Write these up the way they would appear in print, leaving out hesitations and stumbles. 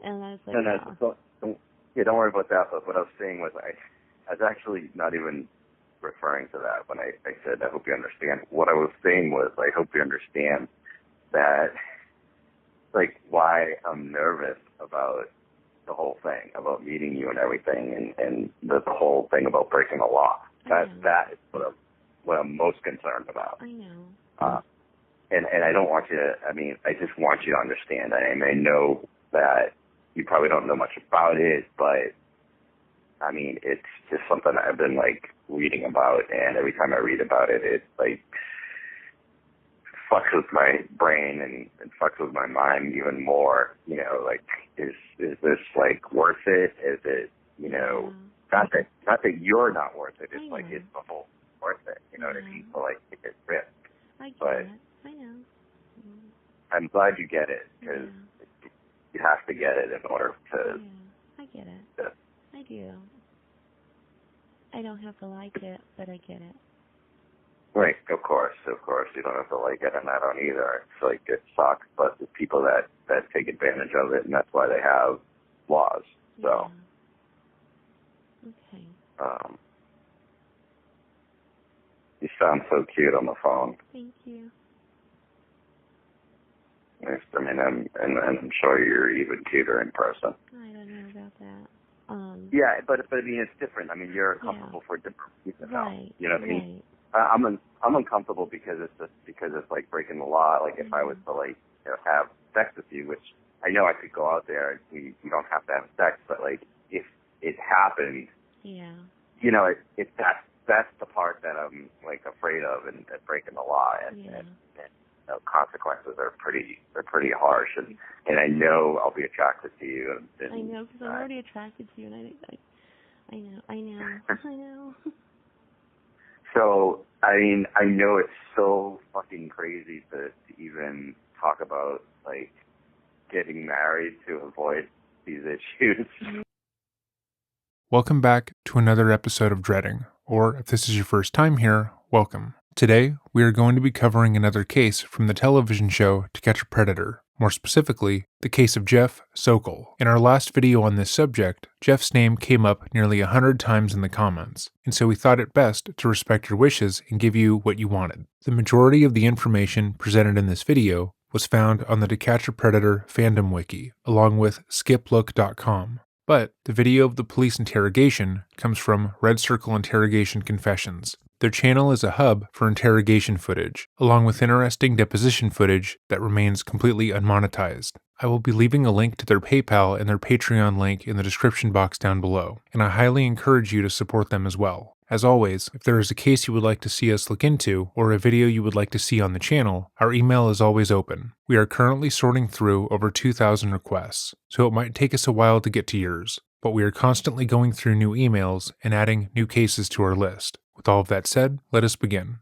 And I was like, no, don't worry about that. But what I was saying was I was actually not even referring to that when I said I hope you understand. What I was saying was I hope you understand that, like, why I'm nervous about the whole thing, about meeting you and everything, and the whole thing about breaking the law. That is what I'm most concerned about. I know. And I don't want you to, I just want you to understand. I know that you probably don't know much about it, but, it's just something I've been, like, reading about, and every time I read about it, it, like, fucks with my brain and fucks with my mind even more, like, is this, like, worth it? Is it, not that you're not worth it, it's like, it's the whole worth it, what I mean? So, like, it's risk. I get it. I know. I'm glad you get it, because you have to get it in order to... I get it. I do. I don't have to like it, but I get it. Right, of course. You don't have to like it, and I don't either. It's like, it sucks, but the people that take advantage of it, and that's why they have laws. So... Okay. You sound so cute on the phone. Thank you. I'm sure you're even cuter in person. I don't know about that. Yeah, but it's different. You're comfortable for different reasons now. Right. You know what I mean? I'm uncomfortable because it's like breaking the law. Like if I was to like have sex with you, which I know I could go out there and we don't have to have sex, but like if it happened, that's the part that I'm like afraid of and breaking the law and consequences are pretty harsh and I know I'll be attracted to you. And I know because I'm already attracted to you, and I know. So I know it's so fucking crazy to even talk about like getting married to avoid these issues. Welcome back to another episode of Dreading, or if this is your first time here, welcome. Today, we are going to be covering another case from the television show To Catch a Predator, more specifically, the case of Jeff Sokol. In our last video on this subject, Jeff's name came up nearly 100 times in the comments, and so we thought it best to respect your wishes and give you what you wanted. The majority of the information presented in this video was found on the To Catch a Predator fandom wiki, along with skiplook.com. But the video of the police interrogation comes from Red Circle Interrogation Confessions. Their channel is a hub for interrogation footage, along with interesting deposition footage that remains completely unmonetized. I will be leaving a link to their PayPal and their Patreon link in the description box down below, and I highly encourage you to support them as well. As always, if there is a case you would like to see us look into, or a video you would like to see on the channel, our email is always open. We are currently sorting through over 2,000 requests, so it might take us a while to get to yours, but we are constantly going through new emails and adding new cases to our list. With all of that said, let us begin.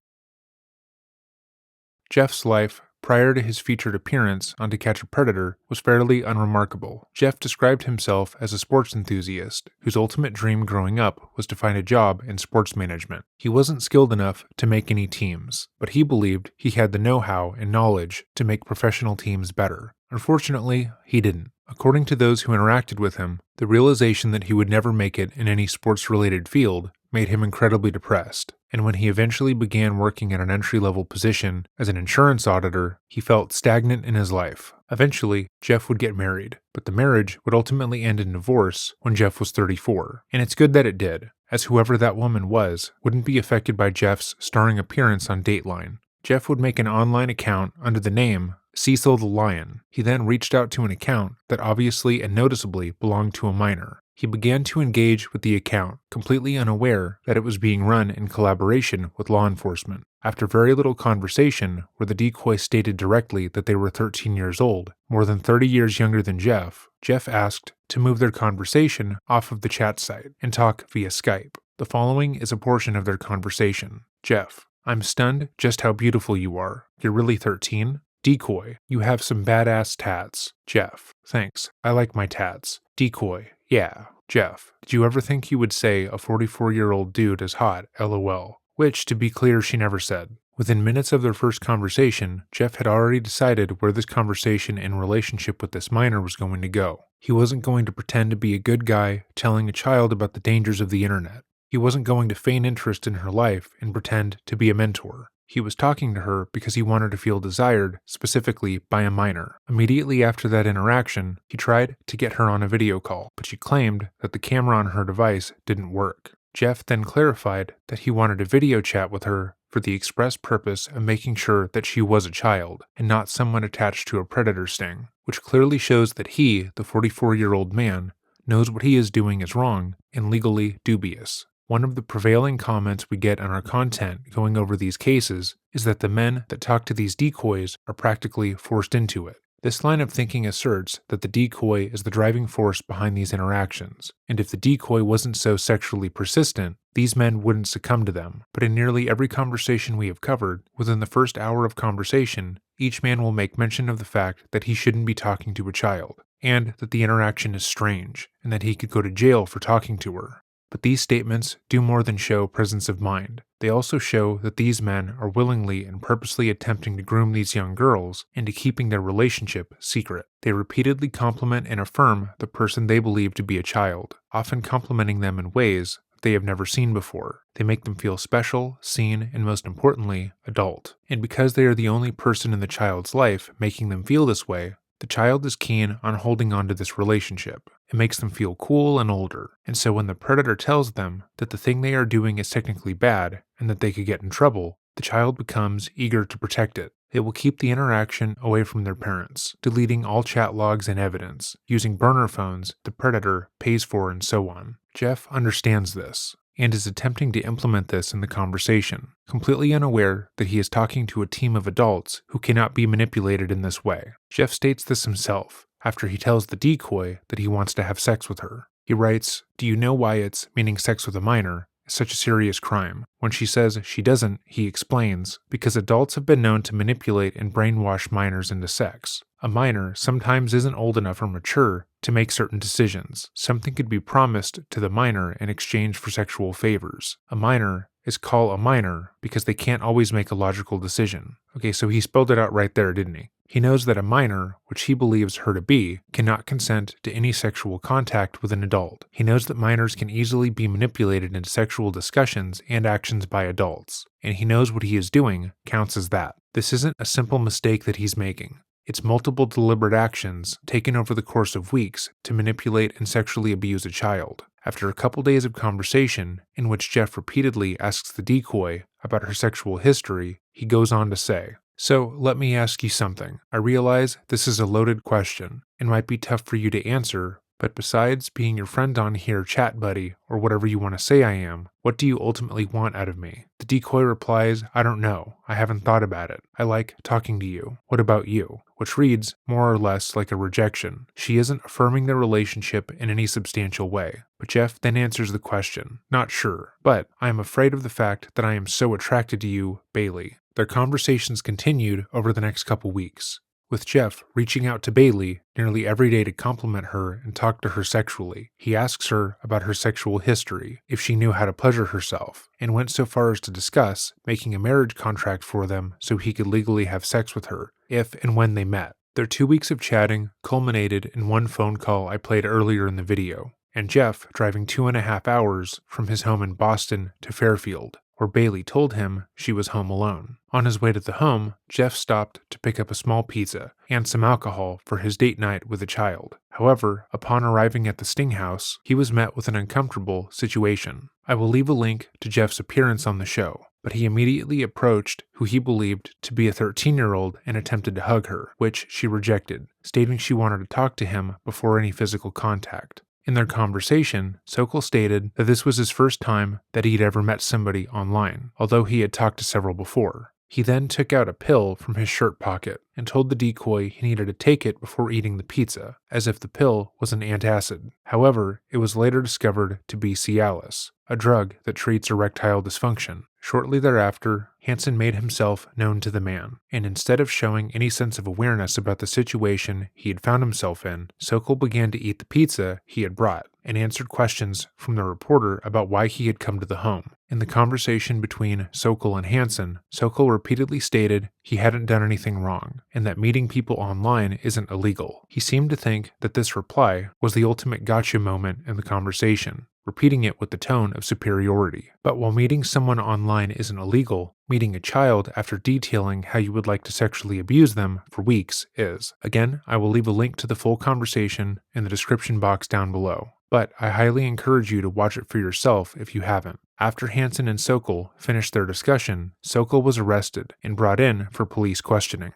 Jeff's life, prior to his featured appearance on To Catch a Predator, was fairly unremarkable. Jeff described himself as a sports enthusiast, whose ultimate dream growing up was to find a job in sports management. He wasn't skilled enough to make any teams, but he believed he had the know-how and knowledge to make professional teams better. Unfortunately, he didn't. According to those who interacted with him, the realization that he would never make it in any sports-related field made him incredibly depressed, and when he eventually began working at an entry-level position as an insurance auditor, he felt stagnant in his life. Eventually, Jeff would get married, but the marriage would ultimately end in divorce when Jeff was 34, and it's good that it did, as whoever that woman was wouldn't be affected by Jeff's starring appearance on Dateline. Jeff would make an online account under the name Cecil the Lion. He then reached out to an account that obviously and noticeably belonged to a minor. He began to engage with the account, completely unaware that it was being run in collaboration with law enforcement. After very little conversation, where the decoy stated directly that they were 13 years old, more than 30 years younger than Jeff, Jeff asked to move their conversation off of the chat site and talk via Skype. The following is a portion of their conversation. Jeff: I'm stunned just how beautiful you are. You're really 13? Decoy: you have some badass tats. Jeff: thanks, I like my tats. Decoy: yeah. Jeff: did you ever think you would say a 44-year-old dude is hot, lol? Which, to be clear, she never said. Within minutes of their first conversation, Jeff had already decided where this conversation in relationship with this minor was going to go. He wasn't going to pretend to be a good guy telling a child about the dangers of the internet. He wasn't going to feign interest in her life and pretend to be a mentor. He was talking to her because he wanted to feel desired, specifically by a minor. Immediately after that interaction, he tried to get her on a video call, but she claimed that the camera on her device didn't work. Jeff then clarified that he wanted a video chat with her for the express purpose of making sure that she was a child and not someone attached to a predator sting, which clearly shows that he, the 44-year-old man, knows what he is doing is wrong and legally dubious. One of the prevailing comments we get on our content going over these cases is that the men that talk to these decoys are practically forced into it. This line of thinking asserts that the decoy is the driving force behind these interactions, and if the decoy wasn't so sexually persistent, these men wouldn't succumb to them. But in nearly every conversation we have covered, within the first hour of conversation, each man will make mention of the fact that he shouldn't be talking to a child, and that the interaction is strange, and that he could go to jail for talking to her. But these statements do more than show presence of mind. They also show that these men are willingly and purposely attempting to groom these young girls into keeping their relationship secret. They repeatedly compliment and affirm the person they believe to be a child, often complimenting them in ways they have never seen before. They make them feel special, seen, and most importantly, adult. And because they are the only person in the child's life making them feel this way, the child is keen on holding on to this relationship. It makes them feel cool and older, and so when the predator tells them that the thing they are doing is technically bad and that they could get in trouble, the child becomes eager to protect it. They will keep the interaction away from their parents, deleting all chat logs and evidence, using burner phones the predator pays for, and so on. Jeff understands this, and is attempting to implement this in the conversation, completely unaware that he is talking to a team of adults who cannot be manipulated in this way. Jeff states this himself, after he tells the decoy that he wants to have sex with her. He writes, "Do you know why it's, meaning sex with a minor, is such a serious crime?" When she says she doesn't, he explains, because adults have been known to manipulate and brainwash minors into sex. A minor sometimes isn't old enough or mature to make certain decisions. Something could be promised to the minor in exchange for sexual favors. A minor is called a minor because they can't always make a logical decision. Okay, so he spelled it out right there, didn't he? He knows that a minor, which he believes her to be, cannot consent to any sexual contact with an adult. He knows that minors can easily be manipulated into sexual discussions and actions by adults, and he knows what he is doing counts as that. This isn't a simple mistake that he's making. It's multiple deliberate actions taken over the course of weeks to manipulate and sexually abuse a child. After a couple days of conversation, in which Jeff repeatedly asks the decoy about her sexual history, he goes on to say, "So, let me ask you something. I realize this is a loaded question and might be tough for you to answer, but besides being your friend on here, chat buddy, or whatever you want to say I am, what do you ultimately want out of me?" The decoy replies, "I don't know. I haven't thought about it. I like talking to you. What about you?" Which reads more or less like a rejection. She isn't affirming the relationship in any substantial way. But Jeff then answers the question, "Not sure, but I am afraid of the fact that I am so attracted to you, Bailey." Their conversations continued over the next couple weeks, with Jeff reaching out to Bailey nearly every day to compliment her and talk to her sexually. He asks her about her sexual history, if she knew how to pleasure herself, and went so far as to discuss making a marriage contract for them so he could legally have sex with her, if and when they met. Their 2 weeks of chatting culminated in one phone call I played earlier in the video, and Jeff driving 2.5 hours from his home in Boston to Fairfield, where Bailey told him she was home alone. On his way to the home, Jeff stopped to pick up a small pizza and some alcohol for his date night with a child. However, upon arriving at the Sting house, he was met with an uncomfortable situation. I will leave a link to Jeff's appearance on the show, but he immediately approached who he believed to be a 13-year-old and attempted to hug her, which she rejected, stating she wanted to talk to him before any physical contact. In their conversation, Sokol stated that this was his first time that he'd ever met somebody online, although he had talked to several before. He then took out a pill from his shirt pocket and told the decoy he needed to take it before eating the pizza, as if the pill was an antacid. However, it was later discovered to be Cialis, a drug that treats erectile dysfunction. Shortly thereafter, Hansen made himself known to the man, and instead of showing any sense of awareness about the situation he had found himself in, Sokol began to eat the pizza he had brought, and answered questions from the reporter about why he had come to the home. In the conversation between Sokol and Hansen, Sokol repeatedly stated he hadn't done anything wrong, and that meeting people online isn't illegal. He seemed to think that this reply was the ultimate gotcha moment in the conversation, repeating it with the tone of superiority. But while meeting someone online isn't illegal, meeting a child after detailing how you would like to sexually abuse them for weeks is. Again, I will leave a link to the full conversation in the description box down below, but I highly encourage you to watch it for yourself if you haven't. After Hansen and Sokol finished their discussion, Sokol was arrested and brought in for police questioning.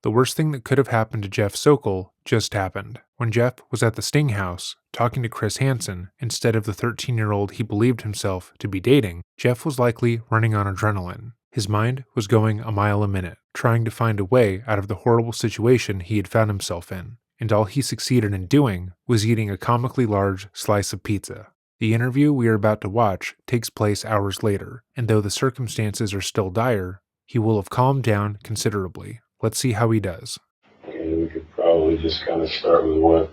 The worst thing that could have happened to Jeff Sokol just happened. When Jeff was at the Sting house, talking to Chris Hansen, instead of the 13-year-old he believed himself to be dating, Jeff was likely running on adrenaline. His mind was going a mile a minute, trying to find a way out of the horrible situation he had found himself in, and all he succeeded in doing was eating a comically large slice of pizza. The interview we are about to watch takes place hours later, and though the circumstances are still dire, he will have calmed down considerably. Let's see how he does. And we could probably just kind of start with what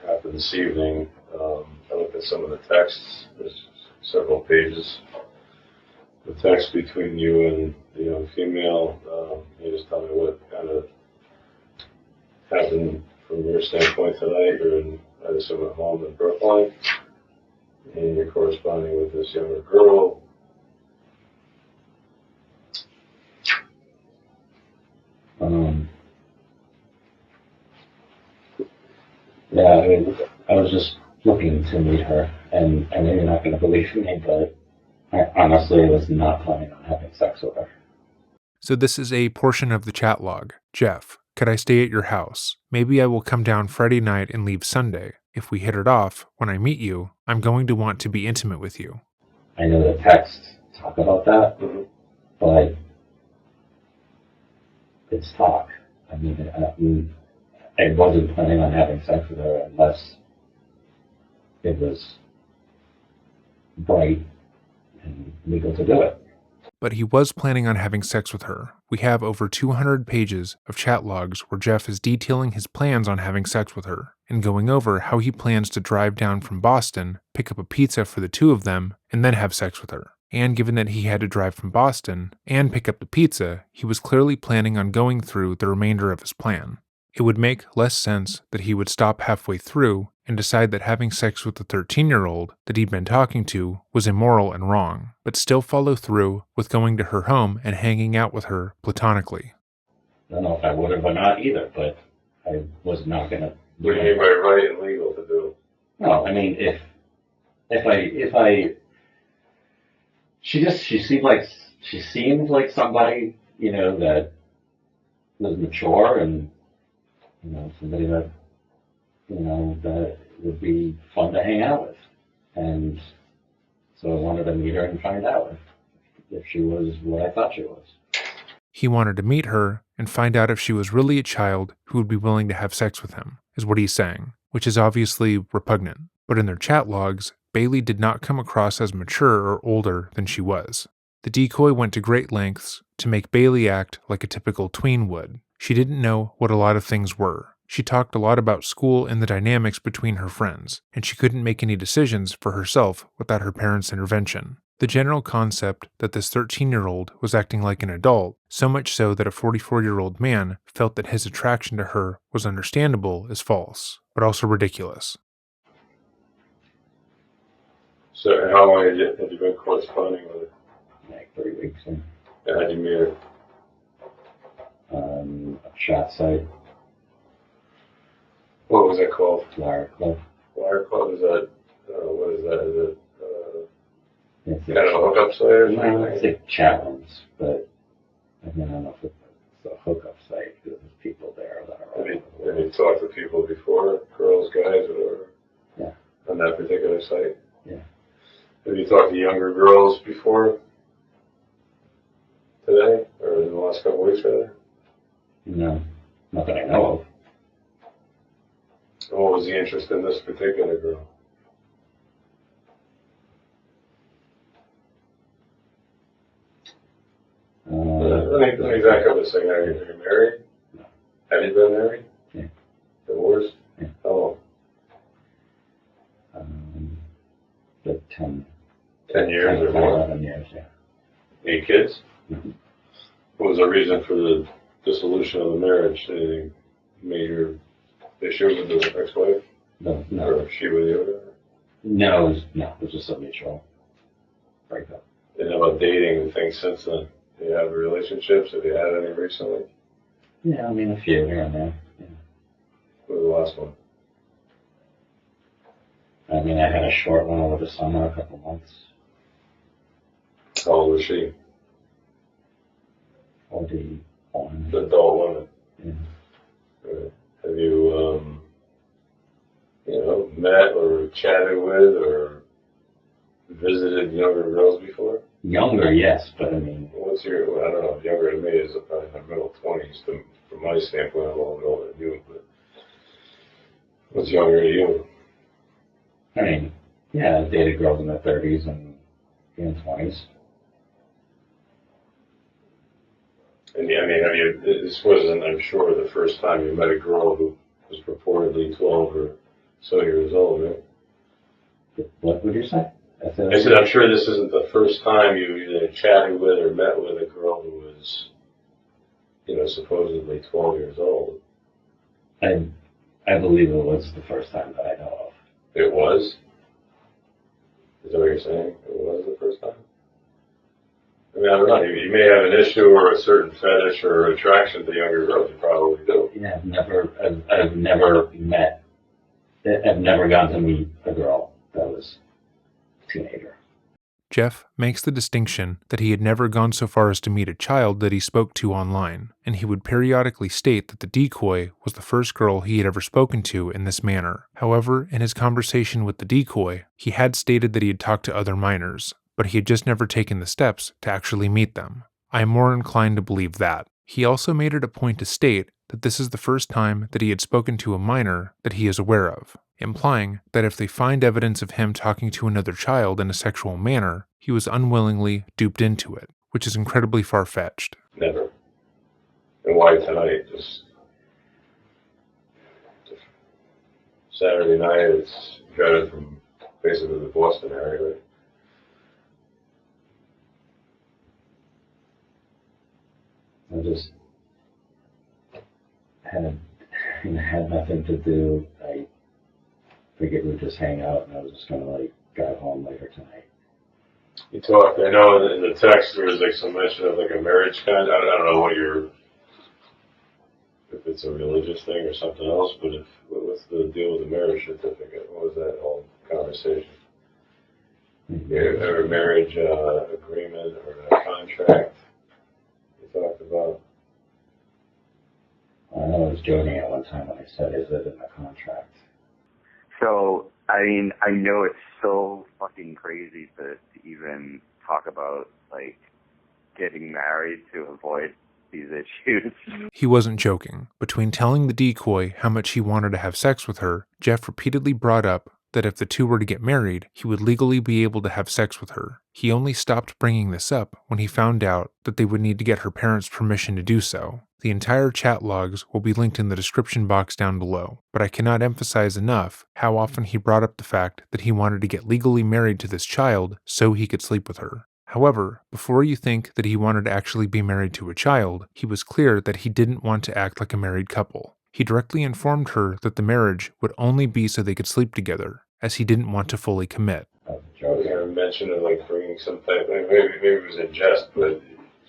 happened this evening. I looked at some of the texts. There's several pages. The text between you and the young female. You just tell me what kind of happened from your standpoint tonight. You're in, I assume, at home in Brooklyn. And you're corresponding with this younger girl. Yeah, I mean, I was just looking to meet her, and I know you're not going to believe me, but I honestly was not planning on having sex with her. So this is a portion of the chat log. Jeff, could I stay at your house? Maybe I will come down Friday night and leave Sunday. If we hit it off, when I meet you, I'm going to want to be intimate with you. I know the texts talk about that, but it's talk. I mean, I wasn't planning on having sex with her unless it was bright and legal to do it. But he was planning on having sex with her. We have over 200 pages of chat logs where Jeff is detailing his plans on having sex with her and going over how he plans to drive down from Boston, pick up a pizza for the two of them, and then have sex with her. And given that he had to drive from Boston and pick up the pizza, he was clearly planning on going through the remainder of his plan. It would make less sense that he would stop halfway through and decide that having sex with the 13-year-old that he'd been talking to was immoral and wrong, but still follow through with going to her home and hanging out with her platonically. I don't know if I would have or not either, but I was not going to. What do you mean by right and legal to do? No, I mean, if I, she seemed like somebody, you know, that was mature and, you know, somebody that, you know, that would be fun to hang out with. And so I wanted to meet her and find out if she was what I thought she was. He wanted to meet her and find out if she was really a child who would be willing to have sex with him, is what he's saying, which is obviously repugnant. But in their chat logs, Bailey did not come across as mature or older than she was. The decoy went to great lengths to make Bailey act like a typical tween would. She didn't know what a lot of things were. She talked a lot about school and the dynamics between her friends, and she couldn't make any decisions for herself without her parents' intervention. The general concept that this 13-year-old was acting like an adult, so much so that a 44-year-old man felt that his attraction to her was understandable, is false, but also ridiculous. So how long had you been corresponding with her? Like 3 weeks. And, How'd you meet her? a chat site. What was it called? Wire Club. Wire Club? Is that, what is that? Is it It's kind of a hookup site or No, something? it's like chat rooms, but I mean, I don't know if it's a hookup site because there's people there that are all over the Have world. you talked to people before? Girls, guys, whatever? Yeah. On that particular site? Yeah. Have you talked to younger girls before? Today? Or in the last couple of weeks, rather? No, not that I know of. And what was the interest in this particular girl? Let me back up a second. Are you married? No. Have you been married? Yeah. Divorced? Yeah. How long? But 10, 10 years 10 or more. 11 years, yeah. Any kids? Mhm. What was the reason for the dissolution of the marriage? Anything major issue with the ex-wife? No, Or she with you? no, it was just a mutual breakup. And how about dating and things since then? Do you have relationships? Have you had any recently? Yeah, I mean, a few here and there. Yeah. What was the last one? I mean, I had a short one over the summer, a couple months. How old was she? 41. The adult woman. Yeah. Right. Have you, met or chatted with or visited younger girls before? Younger, yes, but I mean, What's your, well, I don't know, younger than me is probably in the middle 20s. From my standpoint, I'm a little bit older than you, but what's younger than you? I mean, yeah, I've dated girls in their 30s and 20s. And I mean, have you, this wasn't, I'm sure, the first time you met a girl who was purportedly 12 or so years old, right? What would you say? I said, I'm sure this isn't the first time you either chatted with or met with a girl who was, supposedly 12 years old. I believe it was the first time that I know of. It was? Is that what you're saying? It was the first time? I mean, I don't know. You may have an issue or a certain fetish or attraction to younger girls. You probably do. Yeah, I've never gotten to meet a girl that was a teenager. Jeff makes the distinction that he had never gone so far as to meet a child that he spoke to online, and he would periodically state that the decoy was the first girl he had ever spoken to in this manner. However, in his conversation with the decoy, he had stated that he had talked to other minors, but he had just never taken the steps to actually meet them. I am more inclined to believe that. He also made it a point to state that this is the first time that he had spoken to a minor that he is aware of, implying that if they find evidence of him talking to another child in a sexual manner, he was unwillingly duped into it, which is incredibly far-fetched. Never. And why tonight? Just Saturday night, it's driving from basically the Boston area, right? I just had nothing to do. I figured we'd just hang out, and I was just gonna drive home later tonight. You talked, I know in the text there was some mention of a marriage contract. I don't know if it's a religious thing or something else, but what's the deal with the marriage certificate? What was that whole conversation? Or a marriage agreement or a contract you talked about? I know I was joking at one time when I said, "Is it in the contract?" So, I mean, I know it's so fucking crazy to even talk about, getting married to avoid these issues. He wasn't joking. Between telling the decoy how much he wanted to have sex with her, Jeff repeatedly brought up that if the two were to get married, he would legally be able to have sex with her. He only stopped bringing this up when he found out that they would need to get her parents' permission to do so. The entire chat logs will be linked in the description box down below, but I cannot emphasize enough how often he brought up the fact that he wanted to get legally married to this child so he could sleep with her. However, before you think that he wanted to actually be married to a child, he was clear that he didn't want to act like a married couple. He directly informed her that the marriage would only be so they could sleep together, as he didn't want to fully commit. I was going to mention of bringing some type, maybe it was in jest, but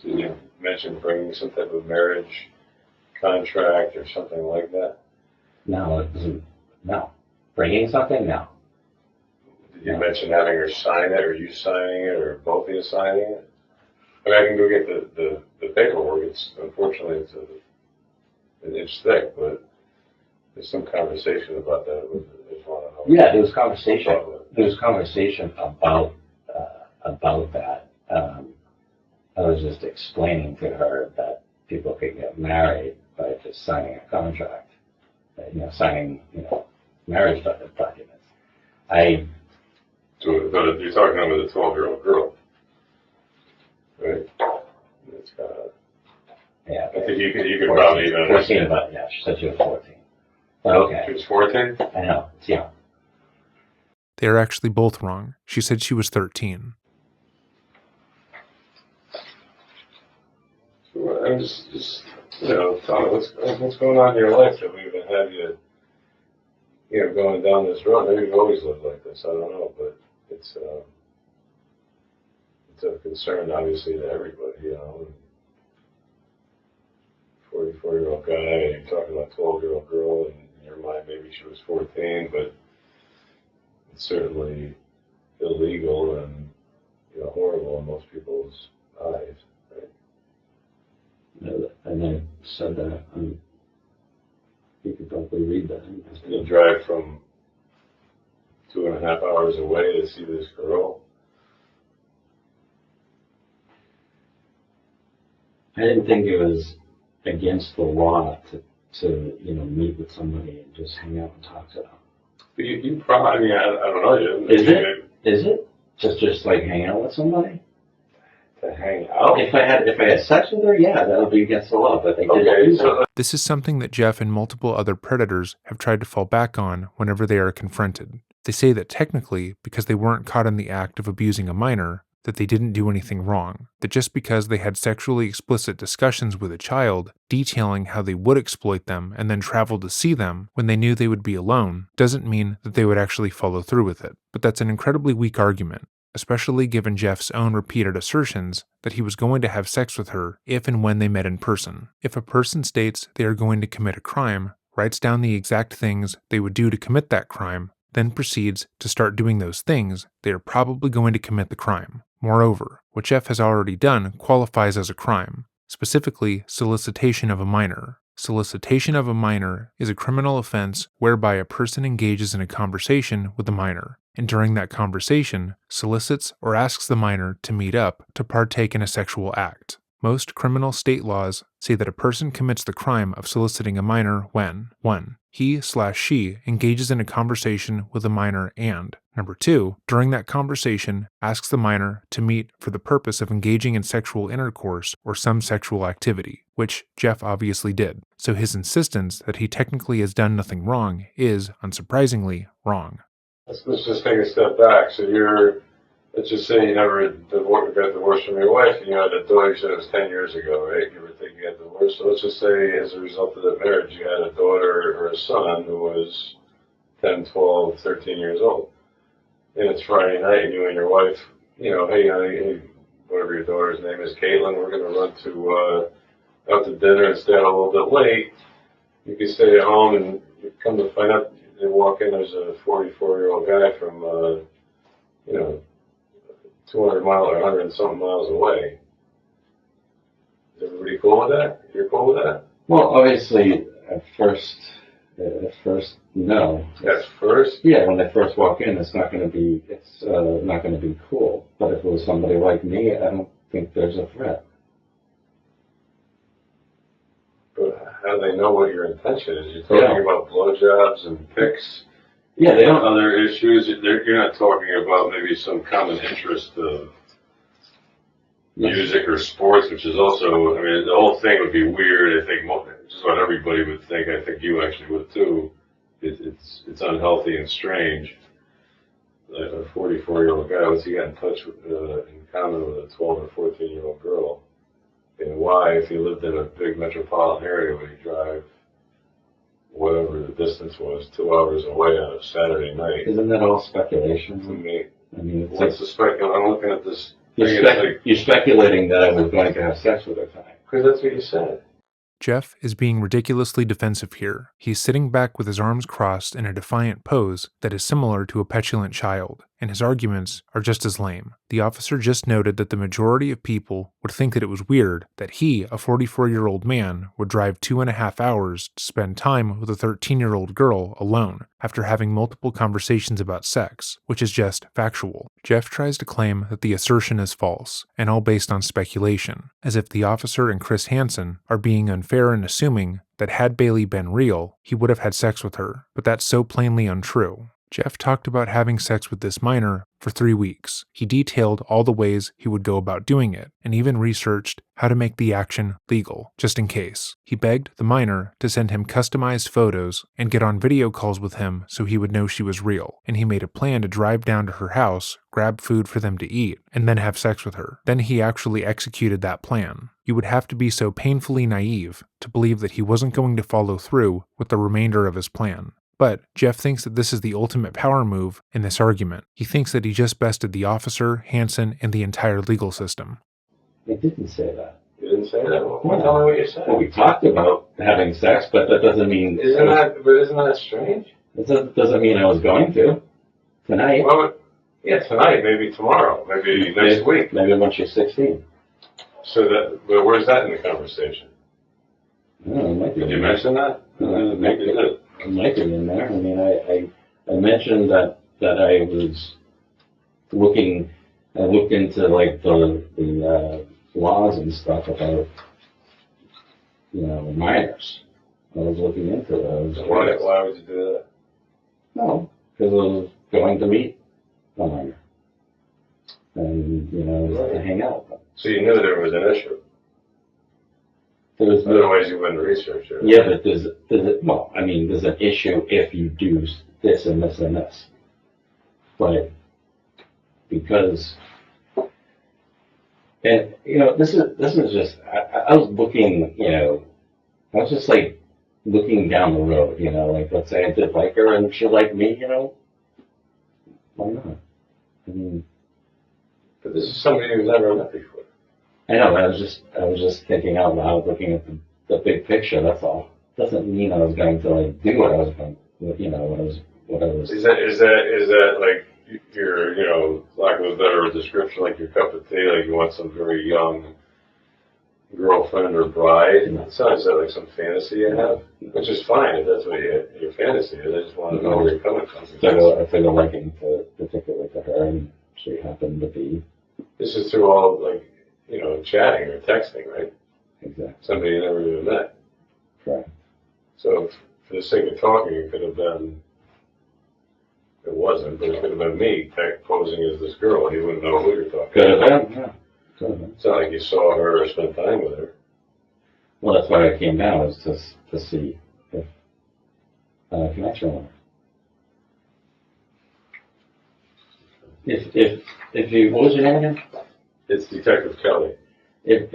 did you mention bringing some type of marriage contract or something like that? No, it wasn't. No. Bringing something? No. Did you mention having her sign it, or you signing it, or both of you signing it? I mean, I can go get the paperwork. Unfortunately, it's an inch thick, but there's some conversation about that. I just want to know. Yeah, there was conversation. There was conversation about that. I was just explaining to her that people could get married by just signing a contract, signing marriage documents. So you're talking about a 12-year-old girl, right? It's kind of. Yeah. I think you could probably even 14, but yeah, she said she was 14. But okay. She was 14? I know, it's young. They are actually both wrong. She said she was 13. I'm just tell me what's going on in your life that we even have you, going down this road. Maybe you've always lived like this. I don't know, but it's of concern, obviously, to everybody. 44-year-old guy, and you're talking about a 12-year-old girl, and in your mind, maybe she was 14, but it's certainly illegal and horrible in most people's eyes. And I said that, you could probably read that. You drive from 2.5 hours away to see this girl. I didn't think it was against the law to meet with somebody and just hang out and talk to them. But you probably, I don't know. Is it? Just like hang out with somebody? To hang out? If I had sex with her, yeah, that would be against the law, but they didn't do that. This is something that Jeff and multiple other predators have tried to fall back on whenever they are confronted. They say that technically, because they weren't caught in the act of abusing a minor, that they didn't do anything wrong, that just because they had sexually explicit discussions with a child, detailing how they would exploit them and then travel to see them when they knew they would be alone, doesn't mean that they would actually follow through with it. But that's an incredibly weak argument, especially given Jeff's own repeated assertions that he was going to have sex with her if and when they met in person. If a person states they are going to commit a crime, writes down the exact things they would do to commit that crime, then proceeds to start doing those things, they are probably going to commit the crime. Moreover, what Jeff has already done qualifies as a crime, specifically solicitation of a minor. Solicitation of a minor is a criminal offense whereby a person engages in a conversation with a minor, and during that conversation, solicits or asks the minor to meet up to partake in a sexual act. Most criminal state laws say that a person commits the crime of soliciting a minor when 1. He/she engages in a conversation with a minor and 2. During that conversation, asks the minor to meet for the purpose of engaging in sexual intercourse or some sexual activity, which Jeff obviously did. So his insistence that he technically has done nothing wrong is, unsurprisingly, wrong. Let's just take a step back. So let's just say you never got divorced from your wife, and you had a daughter. You said it was 10 years ago, right? You were thinking you got divorced. So let's just say, as a result of that marriage, you had a daughter or a son who was 10, 12, 13 years old. And it's Friday night, and you and your wife, hey, honey, whatever your daughter's name is, Caitlin, we're going to run out to dinner and stay out a little bit late. You can stay at home, and you come to find out, you walk in, there's a 44-year-old guy from, 200 miles or 100 and something miles away. Is everybody cool with that? You're cool with that? Well, obviously, at first, no. At first? Yeah, when they first walk in, it's not going to be cool. But if it was somebody like me, I don't think there's a threat. But how do they know what your intention is? You're talking about blowjobs and picks. Yeah, they don't. Other issues. You're not talking about maybe some common interest of music or sports, which is also, the whole thing would be weird. I think just about everybody would think. I think you actually would too. It's unhealthy and strange. A 44-year-old guy, what's he got in touch with, in common with a 12 or 14-year-old girl? And why, if he lived in a big metropolitan area, would he drive whatever the distance was, 2 hours away on a Saturday night? Isn't that all speculation? What's the speculation? I'm looking at this. You're speculating that I was going to have sex with her tonight. Because that's what you said. Jeff is being ridiculously defensive here. He's sitting back with his arms crossed in a defiant pose that is similar to a petulant child, and his arguments are just as lame. The officer just noted that the majority of people would think that it was weird that he, a 44-year-old man, would drive 2.5 hours to spend time with a 13-year-old girl alone after having multiple conversations about sex, which is just factual. Jeff tries to claim that the assertion is false, and all based on speculation, as if the officer and Chris Hansen are being unfair in assuming that had Bailey been real, he would have had sex with her, but that's so plainly untrue. Jeff talked about having sex with this minor for 3 weeks. He detailed all the ways he would go about doing it, and even researched how to make the action legal, just in case. He begged the minor to send him customized photos and get on video calls with him so he would know she was real, and he made a plan to drive down to her house, grab food for them to eat, and then have sex with her. Then he actually executed that plan. You would have to be so painfully naive to believe that he wasn't going to follow through with the remainder of his plan. But Jeff thinks that this is the ultimate power move in this argument. He thinks that he just bested the officer, Hansen, and the entire legal system. I didn't say that. You didn't say that? Well, tell me what you said. Well, we talked about having sex, but that doesn't mean... Isn't that strange? It doesn't mean I was going to. Tonight. Well, yeah, tonight, maybe tomorrow, maybe next week. Maybe once you're 16. But where's that in the conversation? Did you mention that? Maybe you did. It might be in there. I mean, I mentioned that I was looking. I looked into like the laws and stuff about minors. I was looking into those. Why would you do that? No, because I was going to meet a minor and to hang out with them. So you knew there was an issue. Otherwise, you wouldn't research it. Yeah, but there's an issue if you do this and this and this. But because, and this is just, I was looking, I was just like looking down the road, like let's say I did like her and she liked me, why not? I mean, but this is somebody who's never met before. I know. I was just thinking out loud, looking at the big picture. That's all. Doesn't mean I was going to like do what I was going, what I was. Is that like your, lack of a better description, like your cup of tea, like you want some very young girlfriend or bride? No. Is that like some fantasy you have? Which is fine if that's what your fantasy is. I just want to know where you're coming from. I took a liking particularly to her, and she happened to be. This is through all like. Chatting or texting, right? Exactly. Somebody you never even met. Correct. So, for the sake of talking, it could have been, it wasn't, but it could have been me posing as this girl, and you wouldn't know who you're talking Could have about. been, yeah. Could have been. It's not like you saw her or spent time with her. Well, that's why I came down, was to see if connection with her. If you, what was your name again? It's Detective Kelly. If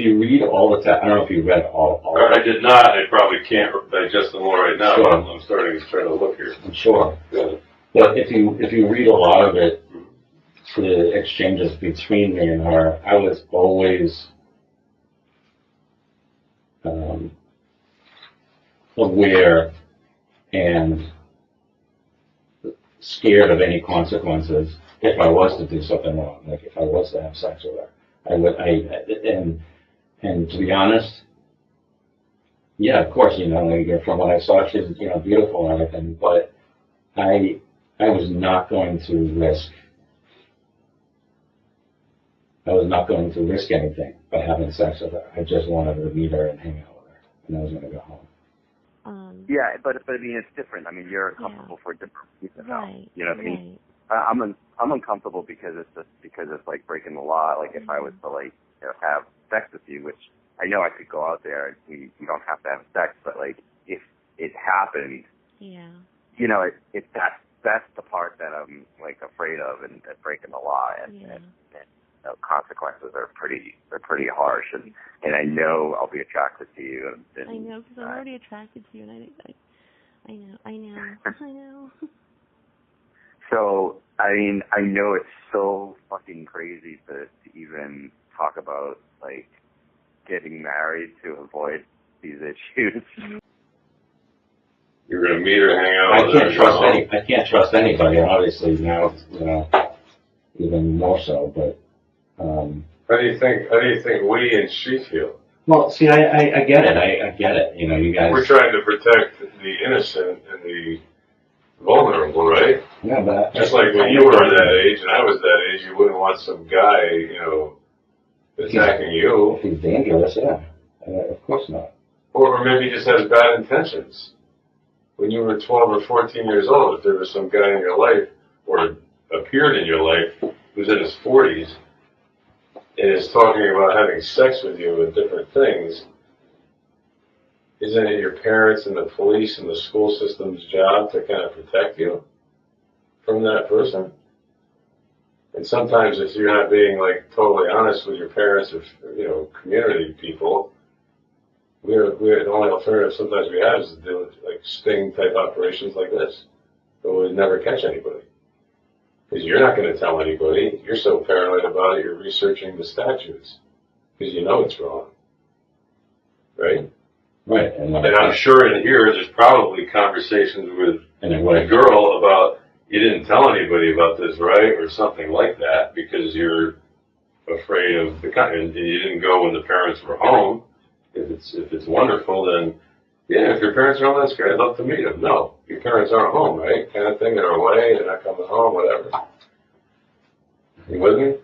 you read all the text, I don't know if you read all I did not. I probably can't digest them all right now. Sure. But I'm starting to try to look here. I'm sure. Yeah. But if you read a lot of it, the exchanges between me and her, I was always aware and scared of any consequences if I was to do something wrong, like if I was to have sex with her. And to be honest, yeah, of course, from what I saw, she's, beautiful and everything, but I was not going to risk anything by having sex with her. I just wanted to meet her and hang out with her, and I was going to go home. Yeah, but I mean, it's different. I mean, you're uncomfortable for different reasons. Right. You know what I mean? I'm uncomfortable because it's like breaking the law. Like if I was to like have sex with you, which I know I could go out there and we don't have to have sex, but like if it happened, that's the part that I'm like afraid of and breaking the law and consequences are pretty harsh and I know I'll be attracted to you. And I know because I'm already attracted to you, and I know. So I mean, I know it's so fucking crazy to even talk about like getting married to avoid these issues. You're gonna meet her, hang out with her. I can't trust anybody. Obviously now, even more so. But how do you think we and she feel? Well, see, I get it. I get it. You guys. We're trying to protect the innocent and the vulnerable, right? Yeah, but just like when you were that age and I was that age, you wouldn't want some guy, attacking you. If he's dangerous, yeah, of course not. Or maybe he just has bad intentions. when you were 12 or 14 years old, if there was some guy in your life or appeared in your life who's in his 40s and is talking about having sex with you and different things, isn't it your parents and the police and the school system's job to kind of protect you from that person? And sometimes if you're not being like totally honest with your parents or, community people, the only alternative sometimes we have is to do like sting type operations like this, but we would never catch anybody. Because you're not going to tell anybody. You're so paranoid about it, you're researching the statutes. Because you know it's wrong. Right? Right. And I'm sure in here there's probably conversations with a girl about, you didn't tell anybody about this, right? Or something like that, because you're afraid of and you didn't go when the parents were home. If it's wonderful, then yeah, if your parents are home, that's great. I'd love to meet them. No, your parents aren't home, right? Kind of thing. They're away. They're not coming home. Whatever. You with me?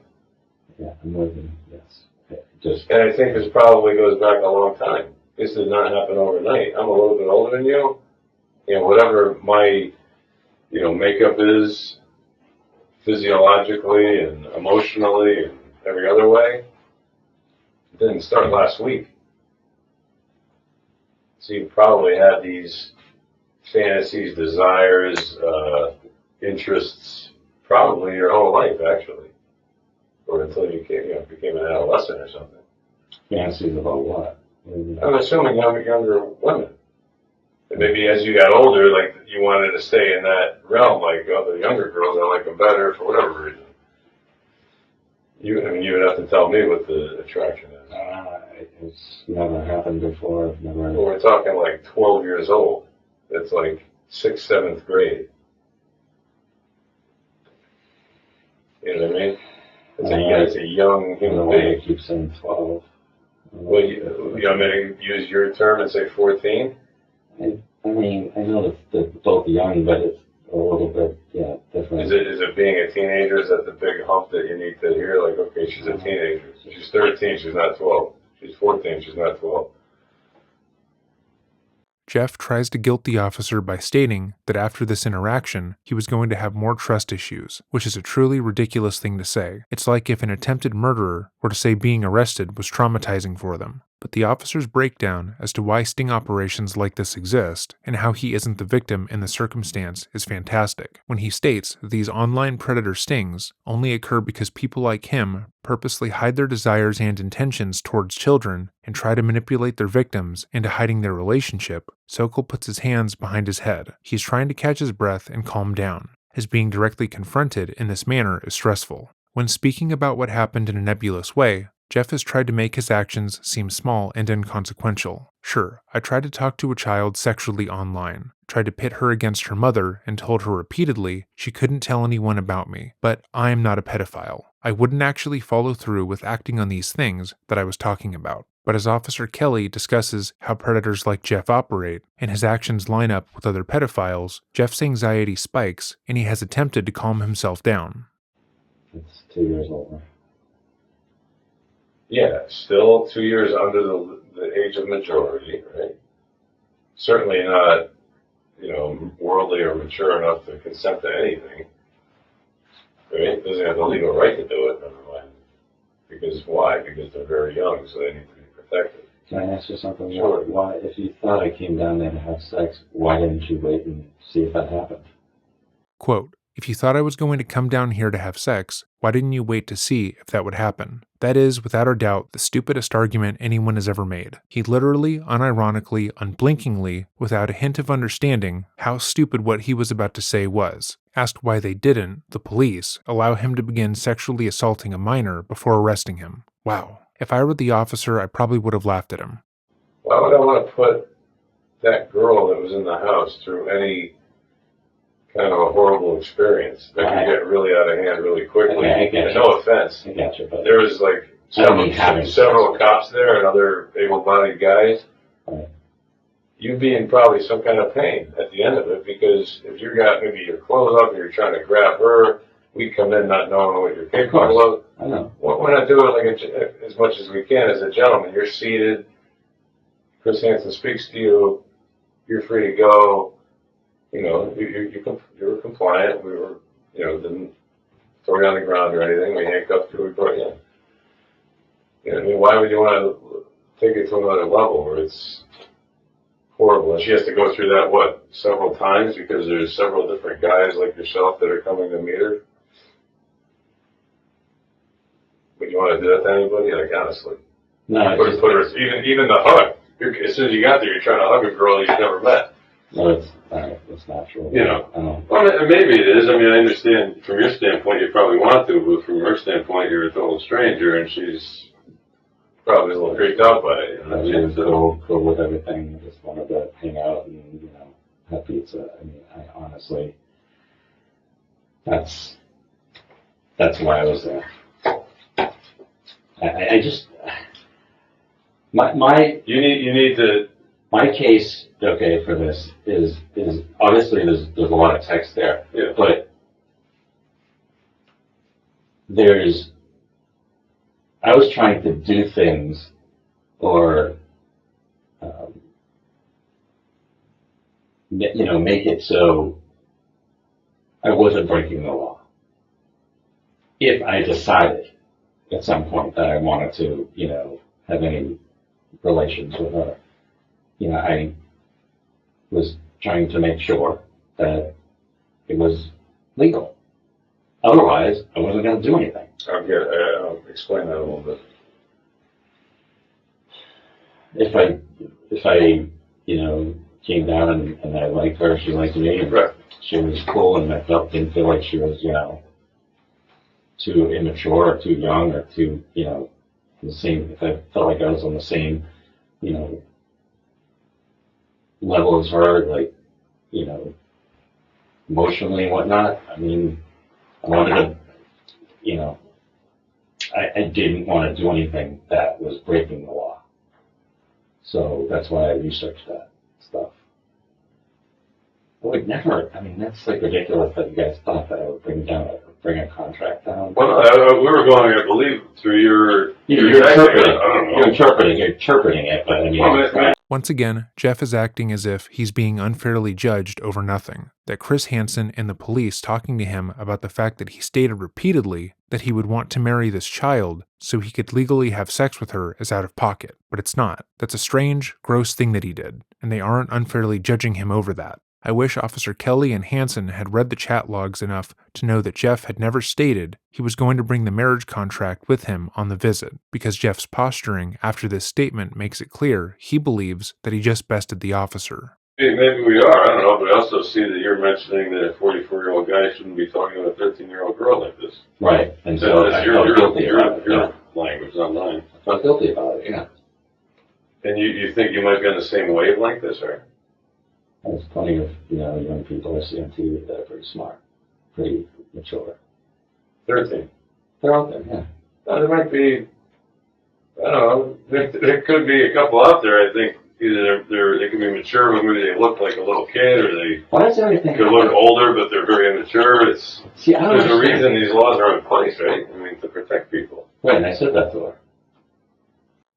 Yeah, I'm with you. Yes. And I think this probably goes back a long time. This did not happen overnight. I'm a little bit older than you. Whatever my makeup is physiologically and emotionally and every other way, it didn't start last week. So you probably had these fantasies, desires, interests, probably your whole life, actually, or until you became an adolescent or something. Fantasies about what? I'm assuming younger women. And maybe as you got older, like you wanted to stay in that realm, like the younger girls, I like them better for whatever reason. You would have to tell me what the attraction is. It's never happened before. Well, we're talking like 12 years old. It's like 6th, 7th grade. You know what I mean? It's a young human being. I keep saying 12. Well, you want me to use your term and say 14? I mean, I know that they're both young, but it's a little bit, different. Is it being a teenager? Is that the big hump that you need to hear? Like, okay, she's a teenager. She's 13, she's not 12. She's 14, she's not 12. Jeff tries to guilt the officer by stating that after this interaction, he was going to have more trust issues, which is a truly ridiculous thing to say. It's like if an attempted murderer were to say being arrested was traumatizing for them. But the officer's breakdown as to why sting operations like this exist and how he isn't the victim in the circumstance is fantastic. When he states that these online predator stings only occur because people like him purposely hide their desires and intentions towards children and try to manipulate their victims into hiding their relationship, Sokol puts his hands behind his head. He's trying to catch his breath and calm down, as being directly confronted in this manner is stressful. When speaking about what happened in a nebulous way, Jeff has tried to make his actions seem small and inconsequential. Sure, I tried to talk to a child sexually online, tried to pit her against her mother, and told her repeatedly she couldn't tell anyone about me, but I am not a pedophile. I wouldn't actually follow through with acting on these things that I was talking about. But as Officer Kelly discusses how predators like Jeff operate, and his actions line up with other pedophiles, Jeff's anxiety spikes, and he has attempted to calm himself down. It's 2 years older. Yeah, still 2 years under the age of majority, right? Certainly not, worldly or mature enough to consent to anything, right? Doesn't have the legal right to do it, never mind. Because why? Because they're very young, so they need to be protected. Can I ask you something? Sure. Why, if you thought I came down there to have sex, why didn't you wait and see if that happened? Quote, if you thought I was going to come down here to have sex, why didn't you wait to see if that would happen? That is, without a doubt, the stupidest argument anyone has ever made. He literally, unironically, unblinkingly, without a hint of understanding how stupid what he was about to say was, asked why they didn't, the police, allow him to begin sexually assaulting a minor before arresting him. Wow. If I were the officer, I probably would have laughed at him. Why would I want to put that girl that was in the house through any kind of a horrible experience that can get really out of hand really quickly? Okay, and no offense. I got you, but There was like several cops there and other able-bodied guys. Right. You'd be in probably some kind of pain at the end of it, because if you got maybe your clothes up and you're trying to grab her, we come in not knowing what you're capable of. I know. Why not do it like as much as we can as a gentleman? You're seated. Chris Hansen speaks to you. You're free to go. you know, you were compliant. We were, you know, didn't throw you on the ground or anything. We handcuffed you. We brought you in. You know, I mean, why would you want to take it to another level where it's horrible? And she has to go through that, what, several times because there's several different guys like yourself that are coming to meet her? Would you want to do that to anybody? Like, honestly. No, Put her, even the hug. As soon as you got there, you're trying to hug a girl you've never met. no, it's not true. You know. Well, maybe it is. I mean, I understand from your standpoint you probably want to, but from her standpoint you're a total stranger and she's probably a little freaked out by it. I mean, cool with everything. I just wanted to hang out and, you know, have pizza. I mean, I honestly, that's why I was there. I just, you need to. My case, okay, for this is obviously there's a lot of text there, Yeah. but I was trying to do things or, you know, make it so I wasn't breaking the law. If I decided at some point that I wanted to, you know, have any relations with her, you know, I was trying to make sure that it was legal. Otherwise, I wasn't going to do anything. I'll explain that a little bit. If I, you know, came down and I liked her, she liked me, and Right. she was cool, and I didn't feel like she was, you know, too immature or too young or too, you know, if I felt like I was on the same, you know, level as her, like, you know, emotionally and whatnot, I mean, I wanted to, you know, I didn't want to do anything that was breaking the law. So that's why I researched that stuff. I would never, I mean, that's like ridiculous that you guys thought that I would bring a contract down. Well, no, we were going, I believe, through your interpreting. I don't know. You're interpreting it, but I mean, Once again, Jeff is acting as if he's being unfairly judged over nothing, that Chris Hansen and the police talking to him about the fact that he stated repeatedly that he would want to marry this child so he could legally have sex with her is out of pocket. But it's not. That's a strange, gross thing that he did, and they aren't unfairly judging him over that. I wish Officer Kelly and Hansen had read the chat logs enough to know that Jeff had never stated he was going to bring the marriage contract with him on the visit, because Jeff's posturing after this statement makes it clear he believes that he just bested the officer. Maybe we are, I don't know, but I also see that you're mentioning that a 44-year-old guy shouldn't be talking to a 13-year-old girl like this. right. And so I felt guilty about it. Your language, not mine. I felt guilty about it, yeah. And you think you might be on the same wavelength as her? There's plenty of, you know, young people I see on TV that are pretty smart, pretty mature. 13. They're out there, yeah. Now, there might be, I don't know, there could be a couple out there, I think, either they could be mature, but maybe they look like a little kid, or they Why does everything could look older, but they're very immature. There's a understand. reason these laws are in place, right? I mean, to protect people. Right, and I said that to her.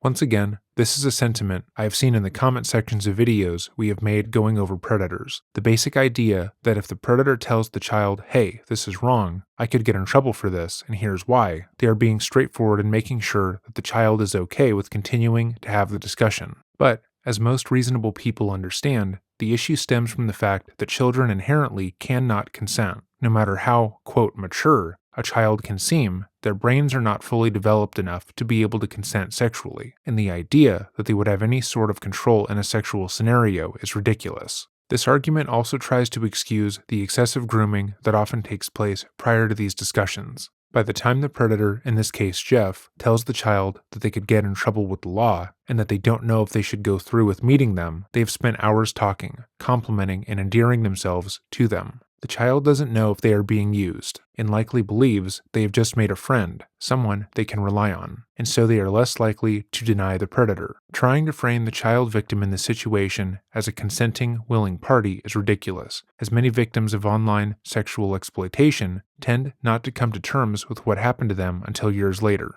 Once again, this is a sentiment I have seen in the comment sections of videos we have made going over predators. The basic idea that if the predator tells the child, hey, this is wrong, I could get in trouble for this, and here's why, they are being straightforward and making sure that the child is okay with continuing to have the discussion. But, as most reasonable people understand, the issue stems from the fact that children inherently cannot consent. No matter how, quote, mature a child can seem, their brains are not fully developed enough to be able to consent sexually, and the idea that they would have any sort of control in a sexual scenario is ridiculous. This argument also tries to excuse the excessive grooming that often takes place prior to these discussions. By the time the predator, in this case Jeff, tells the child that they could get in trouble with the law, and that they don't know if they should go through with meeting them, they've spent hours talking, complimenting and endearing themselves to them. The child doesn't know if they are being used, and likely believes they have just made a friend, someone they can rely on, and so they are less likely to deny the predator. Trying to frame the child victim in this situation as a consenting, willing party is ridiculous, as many victims of online sexual exploitation tend not to come to terms with what happened to them until years later.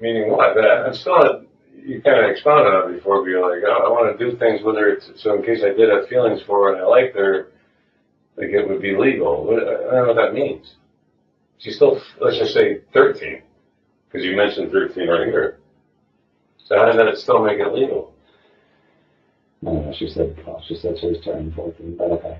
Meaning what? I'm still, you kind of expounded on it before, be like, oh, I want to do things with her, so in case I did have feelings for her and I liked her, like it would be legal. I don't know what that means. She's still, let's just say 13, because you mentioned 13 right here. So how does that still make it legal? I don't know, she said she was turning 14, but okay.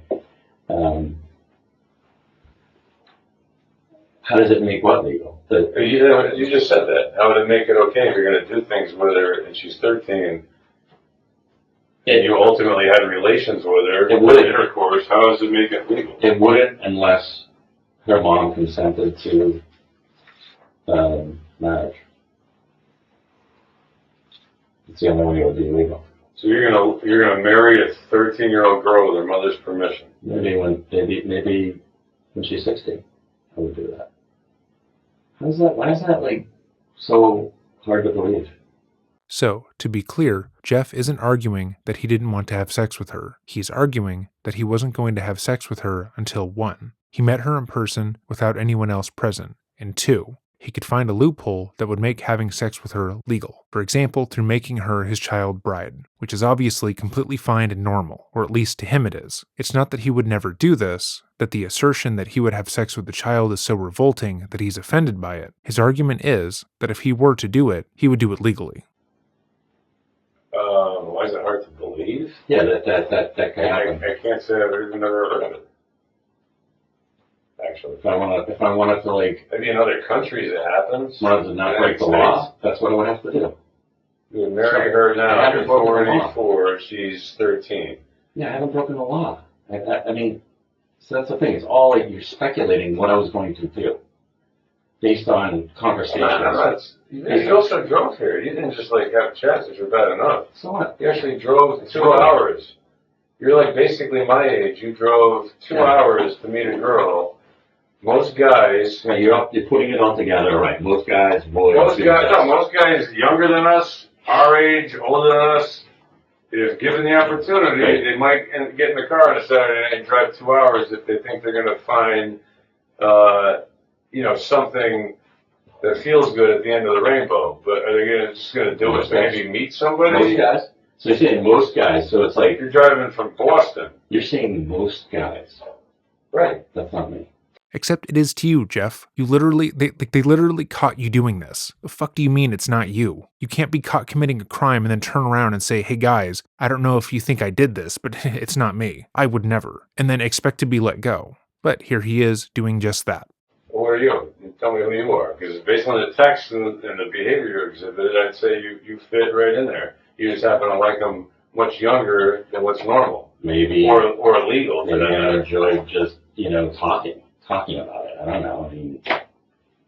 How does it make what legal? You just said that. How would it make it okay if you're going to do things with her and she's 13 and you ultimately had relations with her, with intercourse? How does it make it legal? It wouldn't unless her mom consented to marriage. It's the only way it would be legal. So you're gonna marry a 13-year-old girl with her mother's permission? Maybe when she's 16, I would do that. Why is that like so hard to believe? So, to be clear, Jeff isn't arguing that he didn't want to have sex with her. He's arguing that he wasn't going to have sex with her until 1, he met her in person without anyone else present, and 2, he could find a loophole that would make having sex with her legal. For example, through making her his child bride, which is obviously completely fine and normal, or at least to him it is. It's not that he would never do this, that the assertion that he would have sex with the child is so revolting that he's offended by it. His argument is that if he were to do it, he would do it legally. Why is it hard to believe? Yeah, that can happen. I can't say I've even never heard of it. Actually, If I wanted to like, maybe in other countries it happens. wanted to not break the law, that's what I would have to do. You would marry her now at 44, she's 13. Yeah, I haven't broken the law. I mean, so that's the thing. It's all like you're speculating what I was going to do based on conversations. You also drove here. You didn't just like have chats, which were bad enough. So what? You actually drove 2 hours. You're like basically my age. You drove 2 hours to meet a girl. Most guys. Yeah, you're putting it all together, right? Most guys, boys. Most guys younger than us, our age, older than us, if given the opportunity, they might get in the car on a Saturday night and drive 2 hours if they think they're going to find, something that feels good at the end of the rainbow. But are they just going to do it to maybe meet somebody? Most guys. So you're saying most guys. So it's like you're driving from Boston. You're saying most guys. Right. That's not me. Except it is to you, Jeff. They literally caught you doing this. The fuck do you mean it's not you? You can't be caught committing a crime and then turn around and say, hey guys, I don't know if you think I did this, but it's not me. I would never. And then expect to be let go. But here he is doing just that. Well, what are you? Tell me who you are. Because based on the text and the behavior you exhibited, I'd say you fit right in there. You just happen to like them much younger than what's normal. Maybe. Or illegal. Maybe I enjoy just, talking about it. I don't know. I mean,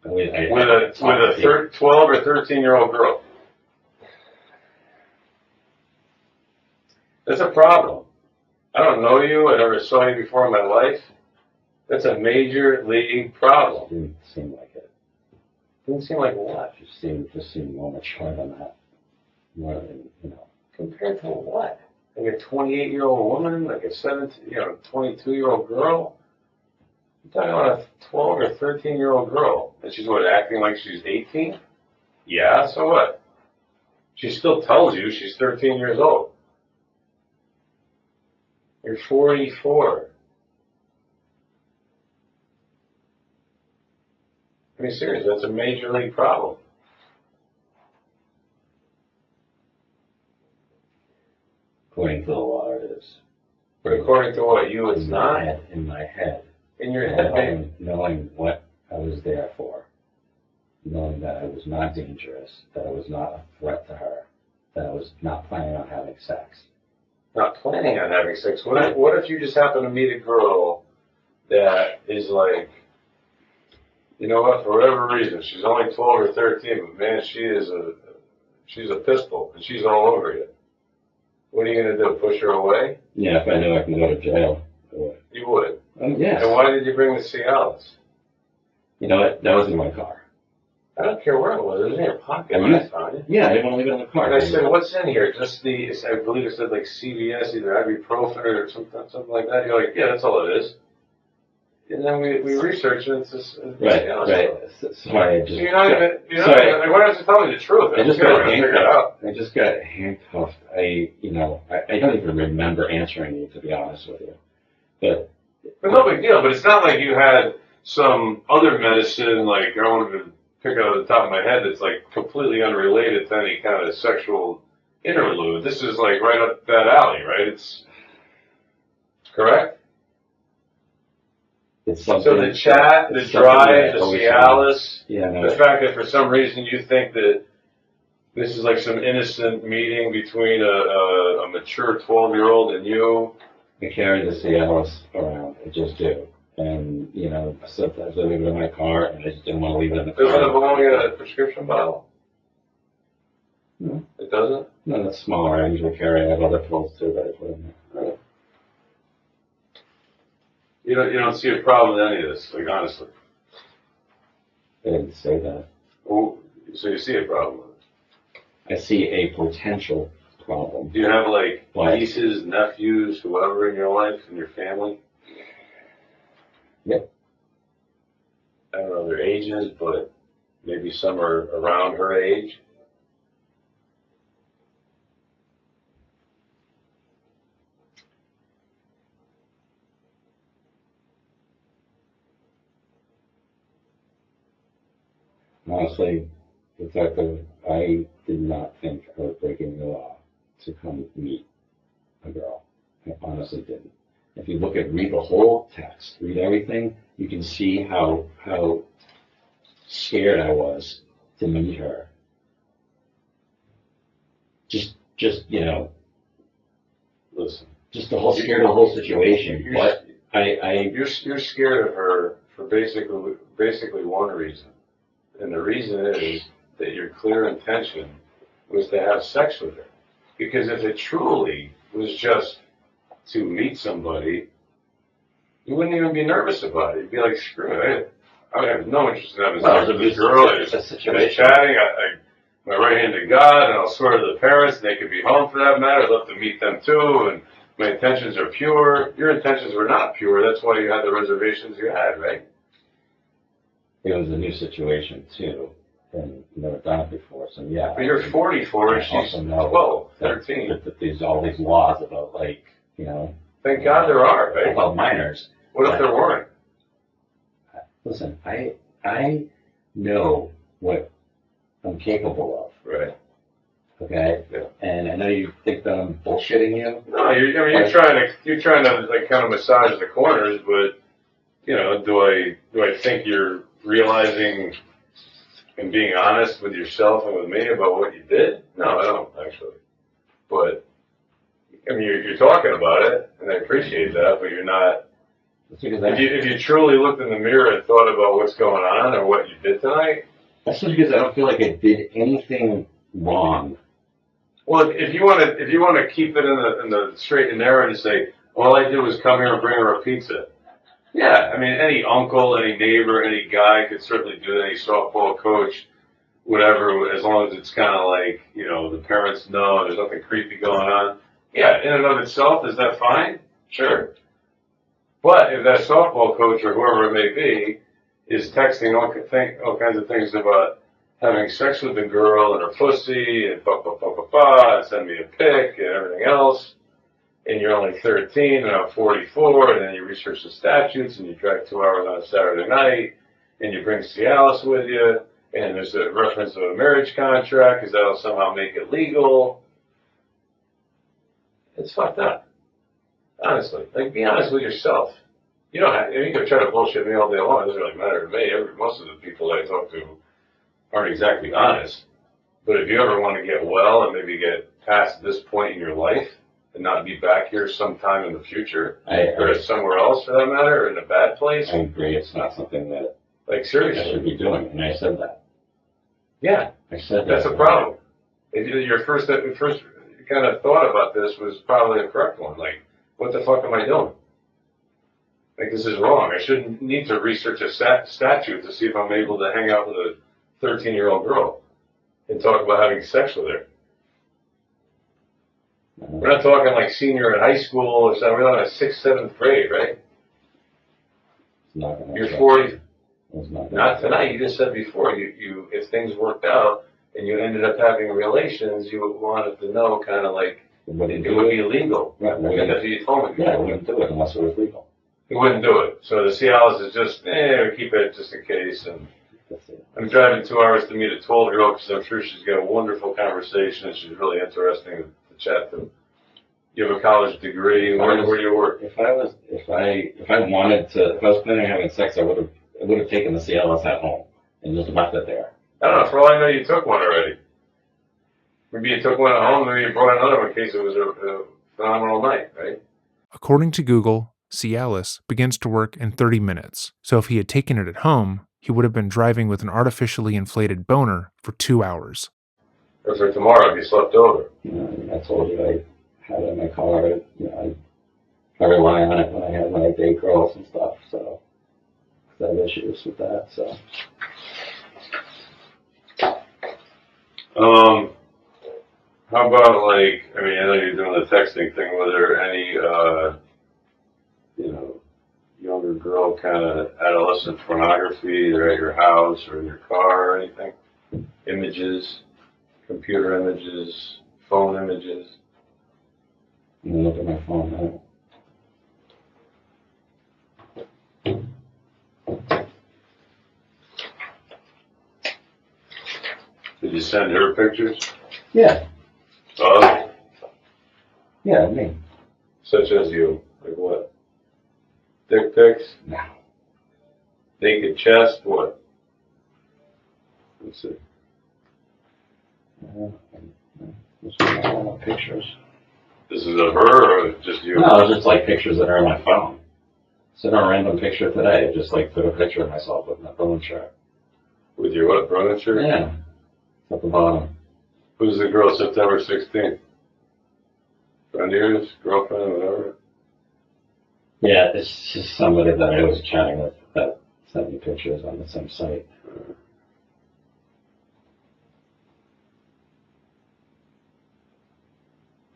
with a 12 or 13-year-old girl. That's a problem. I don't know you. I never saw you before in my life. That's a major league problem. Didn't seem like it. Didn't seem like what? Just seemed more mature than that. More than, Compared to what? Like a 28-year-old woman, like a 22-year-old girl? You're talking about a 12 or 13-year-old girl. And she's acting like she's 18? Yeah, so what? She still tells you she's 13 years old. You're 44. I mean, seriously, that's a major league problem. According to the law, it is. But according to what? You, it's not? In my head. In your head? Knowing what I was there for. Knowing that I was not dangerous, that I was not a threat to her, that I was not planning on having sex. Not planning on having sex? What if you just happen to meet a girl that is like, you know what, for whatever reason, she's only 12 or 13, but man, she's a pistol, and she's all over you. What are you going to do, push her away? Yeah, if I knew I can go to jail, I would. You would? Yes. And why did you bring the Cialis? You know what, that was in my car. I don't care where it was. It was in your pocket when I found it. Yeah, I didn't want to leave it in the car. And I said, what's in here? Just I believe it said like CVS, either ibuprofen or something like that. You're like, yeah, that's all it is. And then we researched it. It's just right. Sorry, I just. You're not even. Why don't you tell me the truth? I just got handcuffed. I don't even remember answering you, to be honest with you. But But no big deal. But it's not like you had some other medicine, like I wanted to pick it out of the top of my head, that's like completely unrelated to any kind of sexual interlude. This is like right up that alley, right? It's correct. It's something. So the chat, the drive, the Cialis, no, the fact that for some reason you think that this is like some innocent meeting between a mature 12-year-old and you. I carry the Cialis around. I just do. And, you know, sometimes I leave it in my car, and I just didn't want to leave it in the car. Doesn't it belong in a prescription bottle? No. It doesn't? No, that's smaller. I usually carry. I have other pills, too, that I put in there. Right. You don't see a problem with any of this, like, honestly. I didn't say that. Well, so you see a problem with it? I see a potential problem. Do you have, like, What? nieces, nephews, whoever in your life, in your family? Yep. I don't know their ages, but maybe some are around her age. Honestly, Detective, I did not think I was breaking the law to come meet a girl. I honestly didn't. If you read the whole text, read everything, you can see how scared I was to meet her. Just Listen, just the whole scared of the whole situation. But you're scared of her for basically one reason, and the reason is that your clear intention was to have sex with her. Because if it truly was just to meet somebody, you wouldn't even be nervous about it. You'd be like, screw it. I have no interest in having sex with this girl. I'm just chatting. My right hand to God, and I'll swear to the parents, and they could be home for that matter. I'd love to meet them too, and my intentions are pure. Your intentions were not pure. That's why you had the reservations you had, right? it was a new situation too, and never done it before. So yeah. But you're 44, and she's 12, 13. That there's all these laws about Thank God there are, right? About minors. What if there weren't? Listen, I know what I'm capable of. Right. Okay. Yeah. And I know you think that I'm bullshitting you. No, you're trying to like kind of massage the corners, but do I think you're realizing and being honest with yourself and with me about what you did? No, I don't actually. But you're talking about it, and I appreciate that, but you're not. If you truly looked in the mirror and thought about what's going on or what you did tonight. That's just because I don't feel like I did anything wrong. Well, if you want to keep it in the straight and narrow and say, all I did was come here and bring her a pizza. Yeah, any uncle, any neighbor, any guy could certainly do that, any softball coach, whatever, as long as it's kind of like, the parents know there's nothing creepy going on. Yeah, in and of itself, is that fine? Sure. But if that softball coach or whoever it may be is texting all kinds of things about having sex with the girl and her pussy and and send me a pic and everything else, and you're only 13 and I'm 44, and then you research the statutes and you drive 2 hours on a Saturday night and you bring Cialis with you and there's a reference to a marriage contract because that'll somehow make it legal. It's fucked up. Honestly. Be honest with yourself. You can try to bullshit me all day long. It doesn't really matter to me. Most of the people that I talk to aren't exactly honest. But if you ever want to get well and maybe get past this point in your life and not be back here sometime in the future, or somewhere else for that matter, or in a bad place. I agree. It's not something that seriously I should be doing, and I said that. Yeah, I said that. That's a problem. Your first kind of thought about this was probably a correct one. What the fuck am I doing? This is wrong. I shouldn't need to research a statute to see if I'm able to hang out with a 13-year-old girl and talk about having sex with her. We're not talking like senior in high school or something. We're not in 6th, 7th grade, right? You're 40. Not tonight. You just said before, you if things worked out and you ended up having relations, you wanted to know kind of like it would be illegal. Right. Because you told me. Yeah, I wouldn't do it unless it was legal. we wouldn't do it. So the Cialis is just, we keep it just in case. And I'm driving 2 hours to meet a 12-year-old because I'm sure she's got a wondrul conversation and she's really interesting to chat to. You have a college degree. Where do you work? If I was planning on having sex, I would have taken the Cialis at home and just left it there. I don't know. For all I know, you took one already. Maybe you took one at home. Maybe you brought another one in case it was a phenomenal night, right? According to Google, Cialis begins to work in 30 minutes. So if he had taken it at home, he would have been driving with an artificially inflated boner for 2 hours. Or for tomorrow if you slept over. I told you I had it in my car. I rely on it when I have my date girls and stuff. So I have issues with that. So. How about I know you're doing the texting thing. Were there any, younger girl kind of adolescent pornography either at your house or in your car or anything? Images, computer images, phone images? I'm going to look at my phone now. Did you send her pictures? Yeah. Yeah, me. Such as you? Like what? Dick pics? No. Naked chest? What? Let's see. Just my pictures. This is of her or just you? No, it's just like pictures that are on my phone. Sent a random picture today. Just took a picture of myself with my phone shirt. With your what? Brother shirt? Yeah. At the bottom. Who's the girl September 16th? Friend of yours? Girlfriend? Whatever? Yeah, it's just somebody that I was chatting with that sent me pictures on the same site.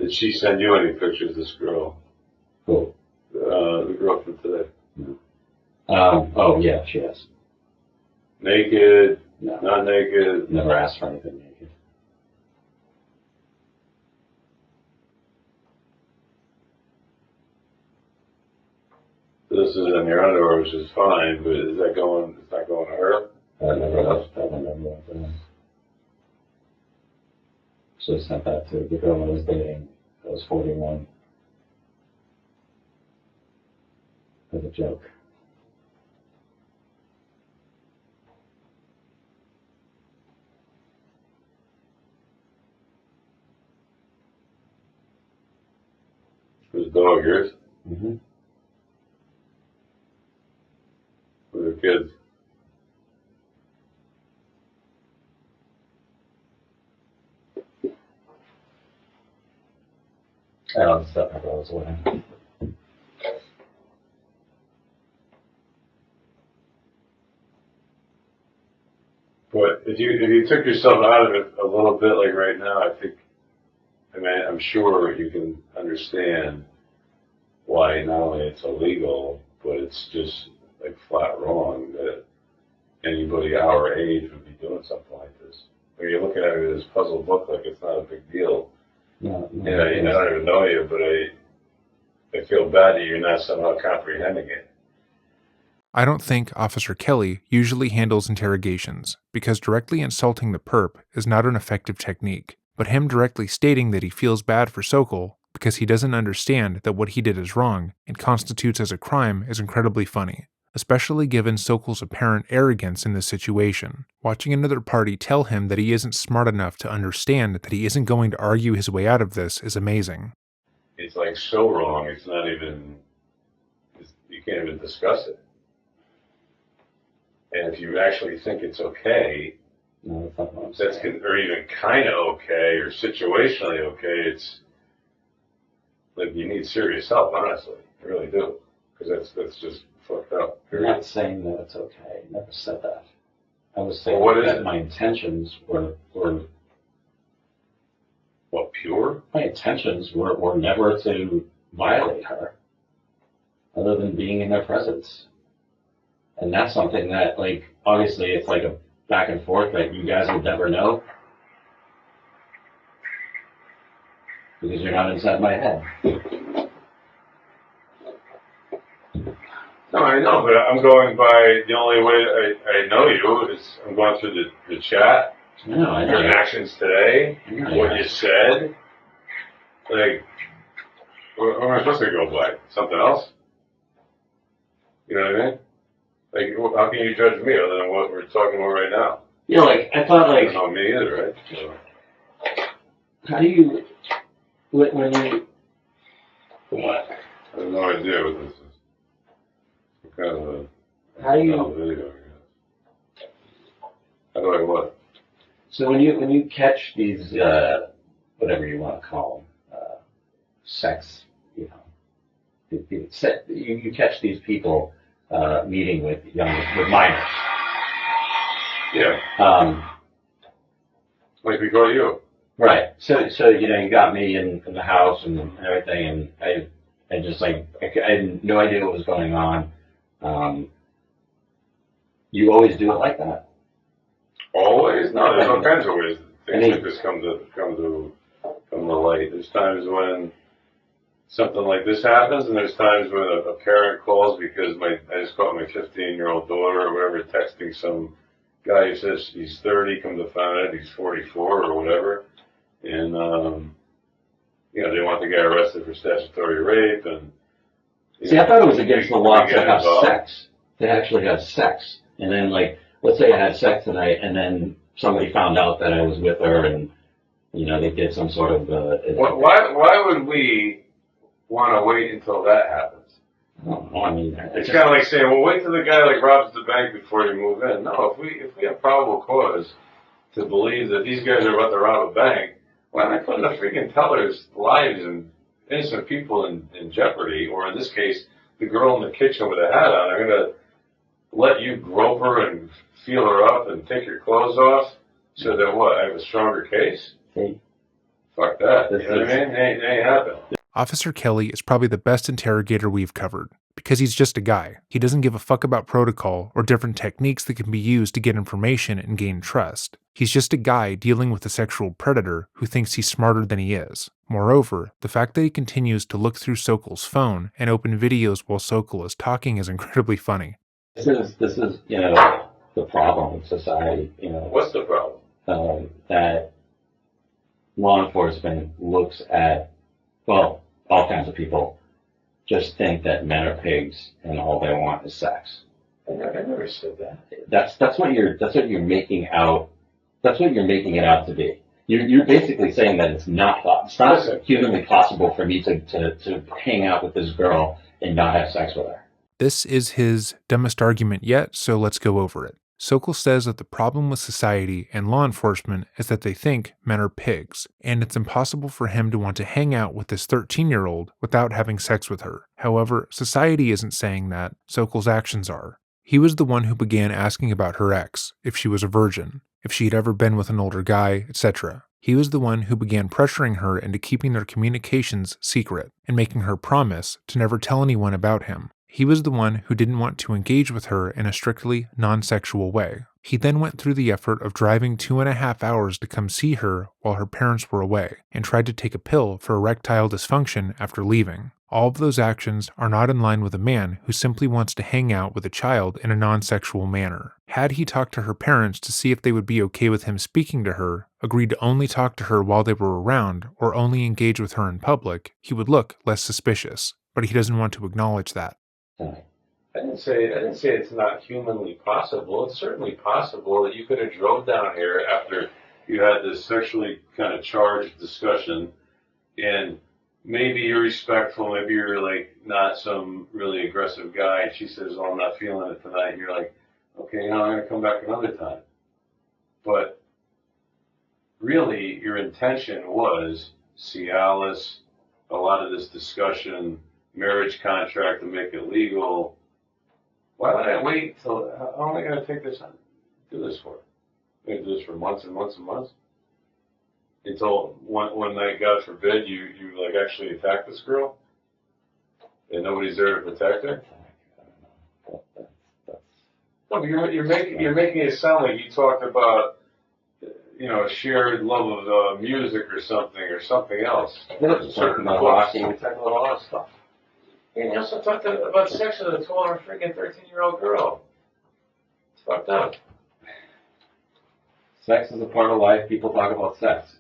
Did she send you any pictures, this girl? Who? The girl from today. No. Oh, yeah, she has. Naked? No. Not naked? Never asked for anything naked. This is in your underwear, which is fine, but is that going, it's not going to her? That one never went there. So I sent that to the girl I was dating. That was 41. As a joke. Who's dog yours? Mm-hmm. With her kids? I don't step my brother's away. But if you took yourself out of it a little bit, like right now, I'm sure you can understand why not only it's illegal, but it's just like flat wrong that anybody our age would be doing something like this. When you're looking at it as a puzzle book, like it's not a big deal. No, I don't even know you, but I feel bad that you're not somehow comprehending it. I don't think Officer Kelly usually handles interrogations, because directly insulting the perp is not an effective technique, but him directly stating that he feels bad for Sokol because he doesn't understand that what he did is wrong and constitutes as a crime is incredibly funny, especially given Sokol's apparent arrogance in this situation. Watching another party tell him that he isn't smart enough to understand that he isn't going to argue his way out of this is amazing. It's like so wrong, it's not even, you can't even discuss it. And if you actually think it's okay, no, that's not what I'm that's saying. or even kind of okay or situationally okay, it's like you need serious help, honestly. You really do. Because that's just fucked up. I'm not saying that it's okay. I never said that. I was saying that my intentions were what, pure? My intentions were never to violate her, other than being in their presence. And that's something that, obviously it's like a back and forth that you guys would never know. Because you're not inside my head. No, I know, but I'm going by the only way I know you is I'm going through the chat, No, I know. your actions today, what you said. Like, what am I supposed to go by? Something else? You know what I mean? Like, how can you judge me other than what we're talking about right now? Yeah, like, I thought, like... You don't know me either, right? So. How do you... When you... What? I have no idea what this is. What kind of a... How do you... Video, I guess. How do I what? So when you catch these, whatever you want to call them, sex, you catch these people meeting with minors. Yeah. Like we go to you. Right. So you got me in the house and everything, and I just like I had no idea what was going on. You always do it like that? Always? No, there's all kinds of ways things like this come to light. There's times when something like this happens, and there's times when a parent calls because I just caught my 15-year-old daughter or whatever texting some guy who says he's 30, come to find out he's 44 or whatever, and they want the guy arrested for statutory rape. And see, I thought it was against the law to have sex. To actually have sex, and then like, let's say I had sex tonight, and then somebody found out that I was with her, and they did some sort of. Why would we want to wait until that happens? I mean, it's kind of like saying, well, wait till the guy like robs the bank before you move in. No, if we have probable cause to believe that these guys are about to rob a bank, why am I putting the freaking teller's lives and innocent people in jeopardy? Or in this case, the girl in the kitchen with a hat on. I'm gonna let you grope her and feel her up and take your clothes off so that what? I have a stronger case? Fuck that. You know what I mean? It ain't happening. Officer Kelly is probably the best interrogator we've covered, because he's just a guy. He doesn't give a fuck about protocol or different techniques that can be used to get information and gain trust. He's just a guy dealing with a sexual predator who thinks he's smarter than he is. Moreover, the fact that he continues to look through Sokol's phone and open videos while Sokol is talking is incredibly funny. This is the problem with society. What's the problem? That law enforcement looks at, well, all kinds of people just think that men are pigs and all they want is sex. I never said that. That's what you're making out. That's what you're making it out to be. You're basically saying that it's not humanly possible for me to hang out with this girl and not have sex with her. This is his dumbest argument yet, so let's go over it. Sokol says that the problem with society and law enforcement is that they think men are pigs, and it's impossible for him to want to hang out with this 13-year-old without having sex with her. However, society isn't saying that, Sokol's actions are. He was the one who began asking about her ex, if she was a virgin, if she had ever been with an older guy, etc. He was the one who began pressuring her into keeping their communications secret and making her promise to never tell anyone about him. He was the one who didn't want to engage with her in a strictly non-sexual way. He then went through the effort of driving 2.5 hours to come see her while her parents were away, and tried to take a pill for erectile dysfunction after leaving. All of those actions are not in line with a man who simply wants to hang out with a child in a non-sexual manner. Had he talked to her parents to see if they would be okay with him speaking to her, agreed to only talk to her while they were around, or only engage with her in public, he would look less suspicious, but he doesn't want to acknowledge that. I didn't say it's not humanly possible. It's certainly possible that you could have drove down here after you had this sexually kind of charged discussion, and maybe you're respectful, maybe you're like not some really aggressive guy, and she says, "Oh, I'm not feeling it tonight," and you're like, "Okay, I'm going to come back another time." But really, your intention was Cialis, a lot of this discussion, marriage contract to make it legal. Why would I wait till, how am I going to take this on? Do this for? I'm going to do this for months and months and months? Until one night, God forbid, you like actually attack this girl? And nobody's there to protect her? No, but you're making it sound like you talked about, a shared love of music or something else. We talked about a lot of stuff. And he also talked about sex with a 12 or freaking 13-year-old girl. It's fucked up. Sex is a part of life. People talk about sex.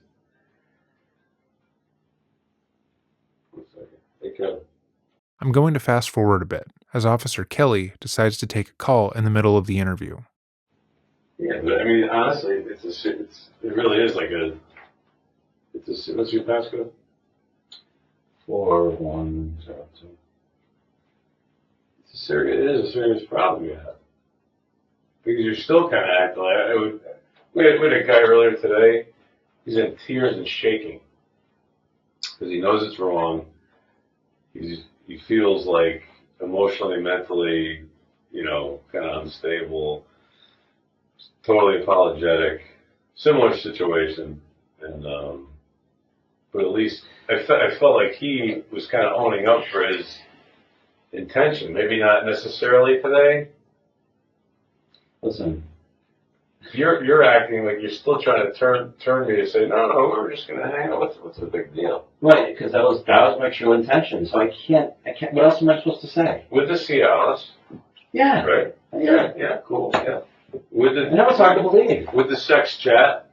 One second. Hey, Kevin. I'm going to fast forward a bit, as Officer Kelly decides to take a call in the middle of the interview. Yeah, but I mean, honestly, it really is like what's your passcode? 4102. It is a serious problem you have. Because you're still kind of acting like, we had a guy earlier today, he's in tears and shaking. Because he knows it's wrong. He feels like emotionally, mentally, kind of unstable, totally apologetic, similar situation. And, but at least I felt like he was kind of owning up for his intention. Maybe not necessarily today. Listen, You're acting like you're still trying to turn me to say, no, we're just going to hang out. What's the big deal? right, because that was my true intention. So I can't, what else am I supposed to say? With the Cialis, Yeah. right? Yeah, cool, yeah. I know it's hard to believe. With the sex chat,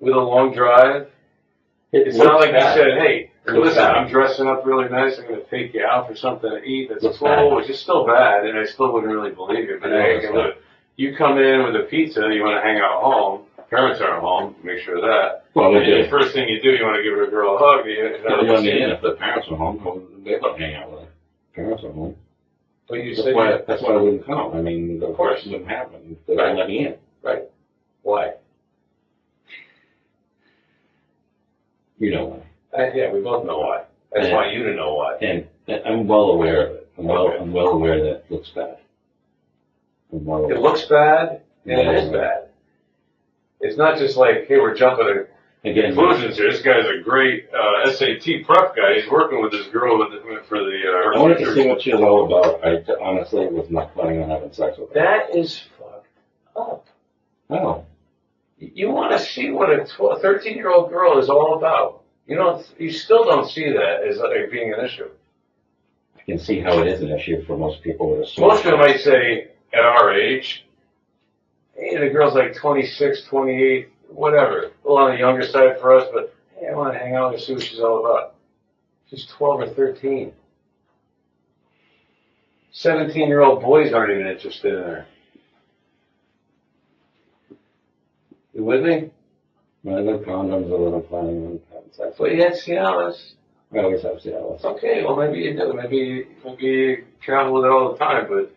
with a long drive. It's not like you said, hey, listen, I'm dressing up really nice. I'm going to take you out for something to eat. That's cool, which is still bad, and I still wouldn't really believe you. But hey, you come in with a pizza, you want to hang out home. Parents aren't home. Make sure of that. Well, the first thing you do, you want to give a girl a hug. If the parents are home, they don't hang out with her. Parents are home. But you That's said why I wouldn't come. I mean, of course it wouldn't happen. They don't let me in. Right. Why? You know why. Yeah, we both know why. I just want you to know why. And I'm well aware of it. I'm well aware that it looks bad. It looks bad, and it is bad. It's not just like, hey, we're jumping to conclusions here. This guy's a great SAT prep guy. He's working with this girl for the. I wanted to see what she was all about. I honestly was not planning on having sex with her. That is fucked up. Oh. You want to see what a 13-year-old girl is all about. You still don't see that as like being an issue. I can see how it is an issue for most people with a Most people might say, at our age, hey, the girl's like 26, 28, whatever. A little on the younger side for us, but hey, I want to hang out and see what she's all about. She's 12 or 13. 17-year-old boys aren't even interested in her. You with me? I know condoms, I wasn't planning on having sex. But you had Cialis. I always have Cialis. Okay, well maybe you do. Maybe you travel with it all the time, but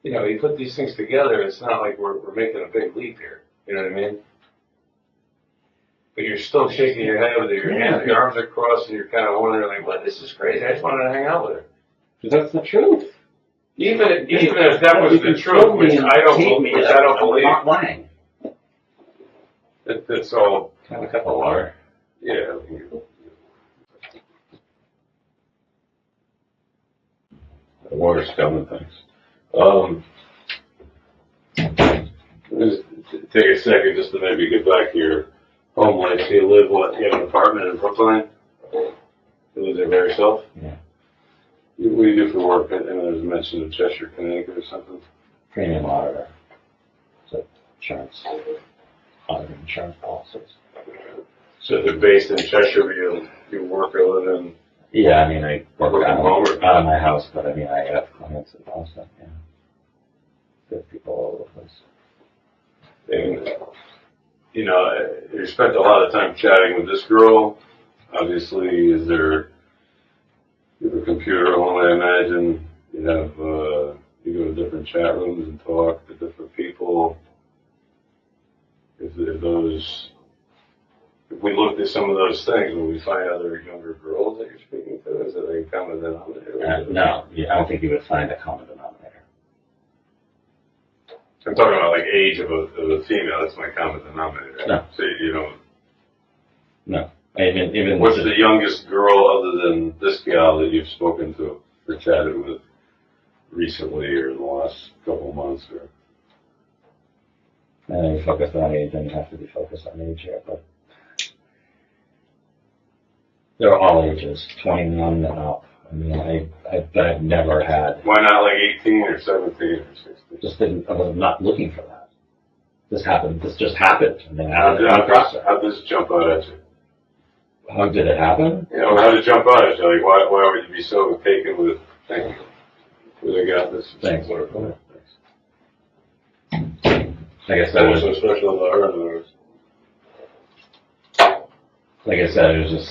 you put these things together, it's not like we're making a big leap here. You know what I mean? But you're still shaking your head with your hands, your arms are crossed, and you're kind of wondering, like, what? This is crazy. I just wanted to hang out with her. Because that's the truth. Even if that was the truth, which I don't believe. I'm not lying. It's all Have a cup of water. Yeah. The water's coming, thanks. Just take a second just to maybe get back to your home life. So you have an apartment in Brookline? You live there by yourself? Yeah. What do you do for work? I know there's a mention of Cheshire, Connecticut or something. Premium auditor. So insurance. Auditor insurance policies. So they're based in Cheshire, but you work or live in? Yeah, I mean, I work from home out of my house, but I mean, I have clients in Boston, yeah. Good people all over the place. And, you spent a lot of time chatting with this girl. Obviously, you have a computer at home, I imagine. You go to different chat rooms and talk to different people. If we looked at some of those things, will we find other younger girls that you're speaking to? Is it a common denominator? No, I don't think you would find a common denominator. I'm talking about like age of a female. That's my common denominator. No. So you don't. No. Even What's the youngest girl other than this gal that you've spoken to or chatted with recently or in the last couple of months? Or you focused on age, and you have to be focused on age here, but they're all ages, 21 and up. I mean, I've never had. Why not like 18 or 17 or 16? Just didn't. I was not looking for that. This happened. This just happened. I mean, How did this jump out at you? How did it happen? You know, how did it jump out at you? Like, why would you be so taken with? Thank you. They got this. Thanks. Thanks. Like I said, What's so special about her? In other words? Like I said, it was just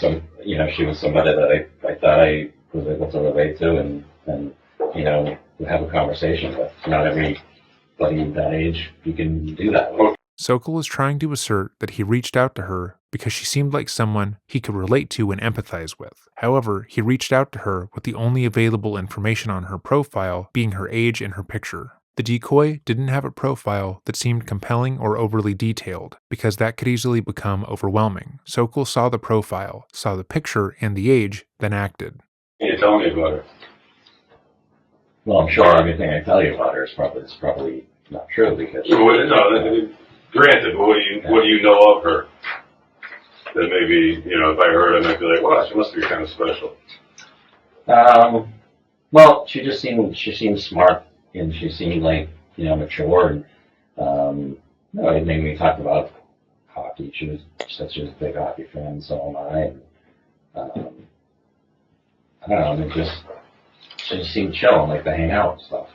she was somebody that I thought I was able to relate to and have a conversation with. Not everybody that age you can do that with. Sokol is trying to assert that he reached out to her because she seemed like someone he could relate to and empathize with. However, he reached out to her with the only available information on her profile being her age and her picture. The decoy didn't have a profile that seemed compelling or overly detailed, because that could easily become overwhelming. Sokol saw the profile, saw the picture and the age, then acted. Can you tell me about her? Well, I'm sure everything I tell you about her is probably not true because. Granted, what do you know of her? That maybe, if I heard it, I might be like, wow, she must be kind of special. Well, she seemed smart and she seemed like, mature and, it made me talk about hockey. She said she was a big hockey fan, so am I. And, I don't know, she just seemed chill and like to hang out and stuff.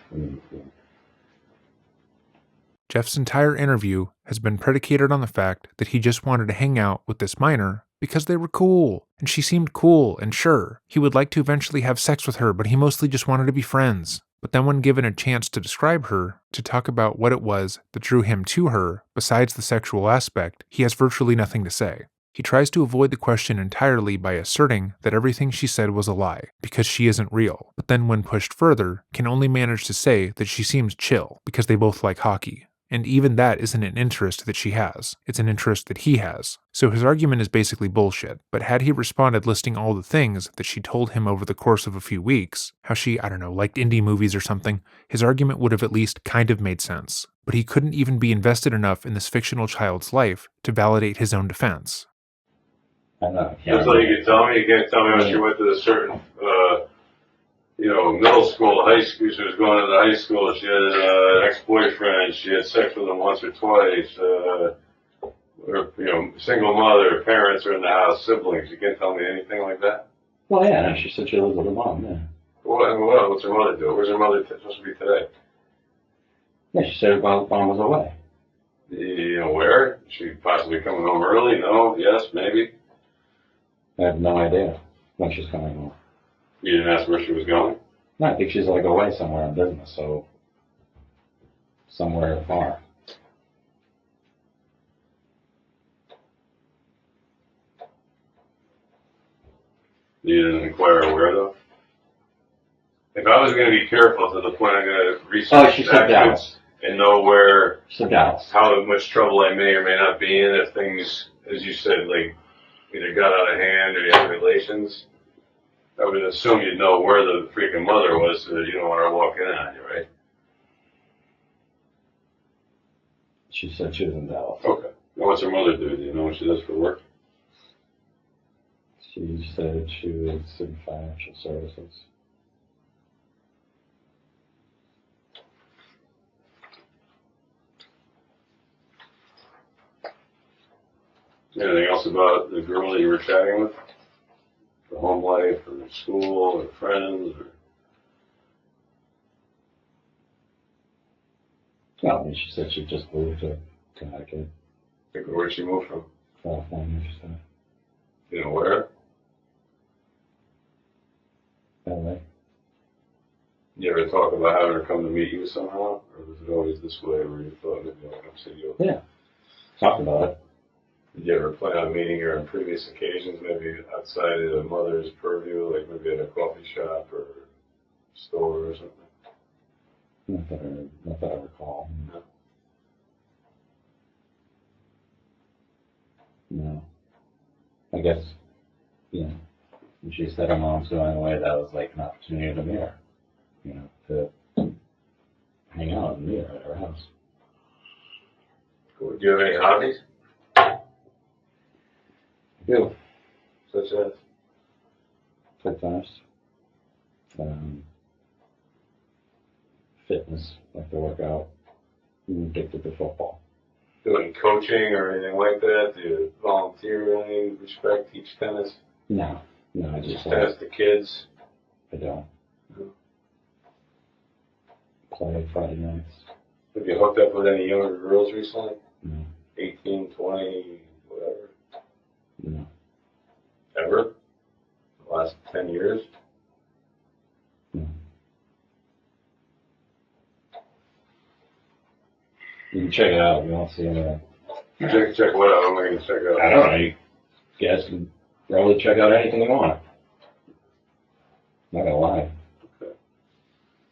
Jeff's entire interview has been predicated on the fact that he just wanted to hang out with this minor because they were cool, and she seemed cool, and sure, he would like to eventually have sex with her, but he mostly just wanted to be friends. But then when given a chance to describe her, to talk about what it was that drew him to her, besides the sexual aspect, he has virtually nothing to say. He tries to avoid the question entirely by asserting that everything she said was a lie, because she isn't real, but then when pushed further, can only manage to say that she seems chill, because they both like hockey. And even that isn't an interest that she has, it's an interest that he has. So his argument is basically bullshit, but had he responded listing all the things that she told him over the course of a few weeks, how she, liked indie movies or something, his argument would have at least kind of made sense. But he couldn't even be invested enough in this fictional child's life to validate his own defense. That's all you can tell me? You can't tell me when she went to a certain, middle school, high school. She was going to the high school. She had an ex-boyfriend. She had sex with him once or twice. Single mother, parents are in the house, siblings. You can't tell me anything like that? Well, yeah, no, she said she lives with her mom, yeah. What's her mother do? Where's her mother supposed to be today? Yeah, she said her mom was away. Where? Is she possibly coming home early? No? Yes? Maybe? I have no idea when she's coming home. You didn't ask where she was going? No, I think she's like away somewhere on business, so somewhere far. You didn't inquire where though? If I was going to be careful to the point I'm going to research she said Dallas. And know where, she said Dallas. How much trouble I may or may not be in if things, as you said, like either got out of hand or you had relations, I would assume you'd know where the freaking mother was so that you don't want her walking in on you, right? She said she was in Dallas. Okay. Now what's her mother do? Do you know what she does for work? She said she was in financial services. Anything else about the girl that you were chatting with? The home life, or school, or friends, or? No, I mean, she said she just moved to Connecticut. Where'd she move from? California, she said. You know where? LA. You ever talk about having her come to meet you somehow? Or was it always this way where you thought maybe I'll come see you? Yeah. Talked about it. Did you ever plan on meeting her on previous occasions, maybe outside of the mother's purview, like maybe at a coffee shop or store or something? Not that I recall. No. I guess, when she said her mom's going away, that was like an opportunity to meet her, to hang out and meet her at her house. Cool. Do you have any hobbies? I do. Such as? Play tennis. fitness, like to work out. I'm addicted to football. Doing coaching or anything like that? Do you volunteer or anything? Respect, teach tennis? No, I just tennis to kids? I don't. Play Friday nights. Have you hooked up with any younger girls recently? No. 18, 20, whatever? No. Ever? The last 10 years? No. You can check it out if you want to see anything. Check what out? What am I going to check out? I don't know. You guys can probably check out anything you want. Not gonna lie. Okay.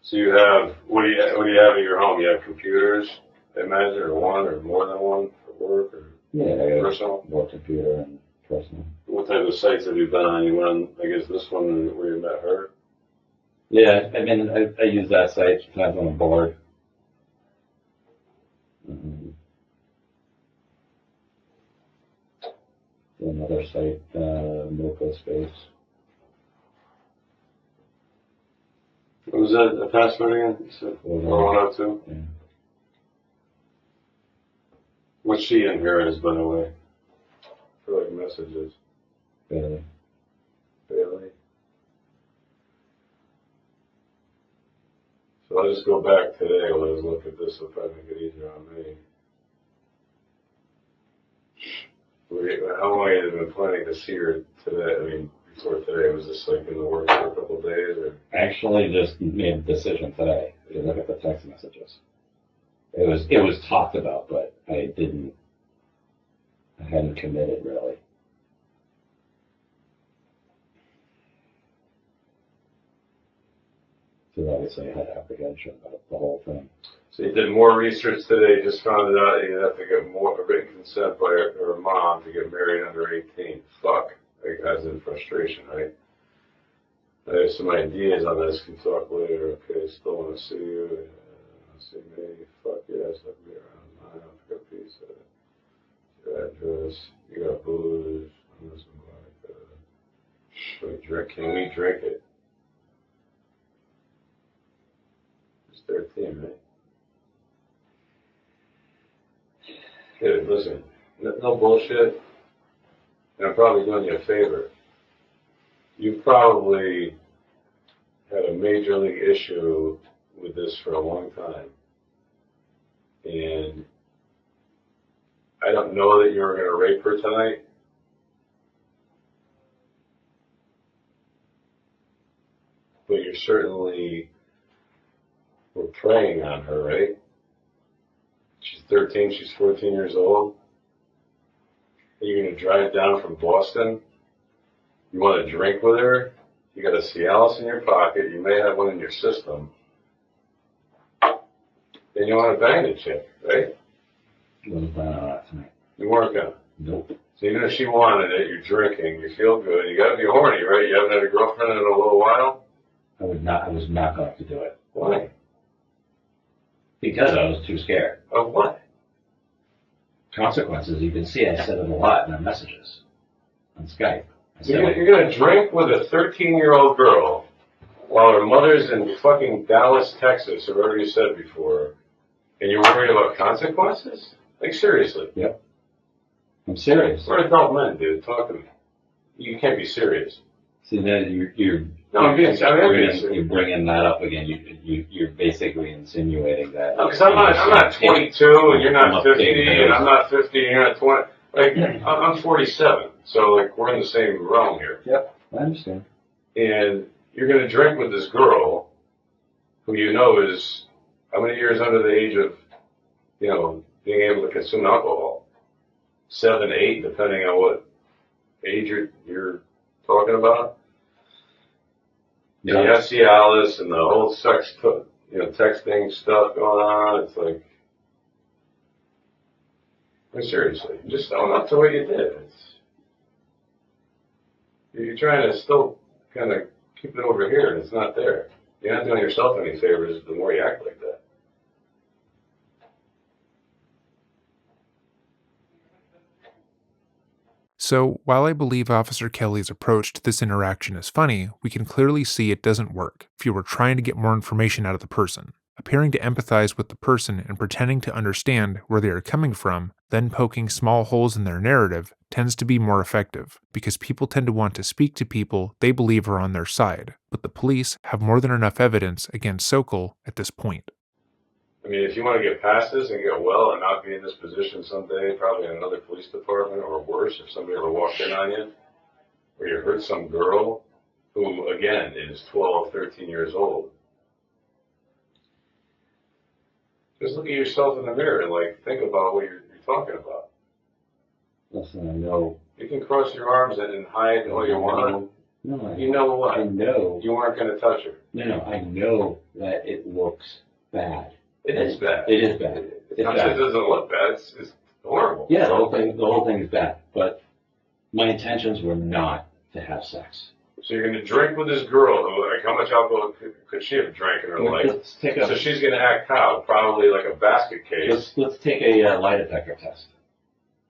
So you have, what do you have in your home? You have computers, I imagine, or one or more than one for work or personal? Work computer and personal. What type of sites have you been on? You went on, I guess, this one where you met her? Yeah, I mean, I use that site sometimes on a board. Another site, Moco Space. What was that, the password again? You said 4102? Yeah. What's she in here as, by the way? For like messages. Bailey. Bailey. So I'll just go back today. I'll just look at this. It'll probably make it easier on me. How long have you been planning to see her today? I mean, before today, was this like in the works for a couple of days? Or? Actually, just made a decision today. If you look at the text messages, it was talked about, but I hadn't committed really. So obviously, I had apprehension about the whole thing. So you did more research today, just found it out you'd have to get more written consent by her mom to get married under 18. Fuck. Like, that's in frustration, right? I have some ideas on this, can talk later. Okay, still want to see you. See me. Fuck yes, I'll be around 9. I'll pick a piece of it. Your address. You got booze. I'm just like, drink. Can we drink it? It's 13, right? Kid, listen, no bullshit. And I'm probably doing you a favor. You've probably had a major league issue with this for a long time. And I don't know that you were going to rape her tonight. But you certainly were preying on her, right? She's 13, she's 14 years old. You're going to drive down from Boston. You want to drink with her. You got a Cialis in your pocket. You may have one in your system. Then you want to bang the chick, right? I wasn't planning on that tonight. You weren't going to. Nope. So even if she wanted it, you're drinking, you feel good. You got to be horny, right? You haven't had a girlfriend in a little while? I was not going to do it. Why? Because I was too scared. Of what? Consequences. You can see I said it a lot in our messages on Skype. You're going to drink with a 13-year-old girl while her mother's in fucking Dallas, Texas, or wherever you said before, and you're worried about consequences? Like, seriously. Yep. I'm serious. We're adult men, dude. Talk to me. You can't be serious. See, then you're bringing that up again. You're basically insinuating that. No, because I'm not 22 and you're not 50 and I'm not 50 and you're not 20. Like, I'm 47, so like we're in the same realm here. Yep, I understand. And you're going to drink with this girl, who you know is how many years under the age of, being able to consume alcohol? 7, 8, depending on what age you're talking about. Yeah. The Cialis and the whole sex, texting stuff going on. It's like, seriously, just own up to what you did. You're trying to still kind of keep it over here, and it's not there. You're not doing yourself any favors the more you act like that. So, while I believe Officer Kelly's approach to this interaction is funny, we can clearly see it doesn't work if you were trying to get more information out of the person. Appearing to empathize with the person and pretending to understand where they are coming from, then poking small holes in their narrative, tends to be more effective, because people tend to want to speak to people they believe are on their side, but the police have more than enough evidence against Sokol at this point. I mean, if you want to get past this and get well and not be in this position someday, probably in another police department or worse, if somebody ever walked in on you, or you hurt some girl who, again, is 12, 13 years old, just look at yourself in the mirror and, like, think about what you're talking about. Listen, I know. You can cross your arms and hide all you want. No, You know what? I know. You weren't going to touch her. No, I know that it looks bad. It is bad. It is bad. It's not that it doesn't look bad. It's horrible. Yeah, the whole thing is bad. But my intentions were not to have sex. So you're going to drink with this girl who, like, how much alcohol could she have drank in her life? So she's going to act how? Probably like a basket case. Let's take a lie detector test.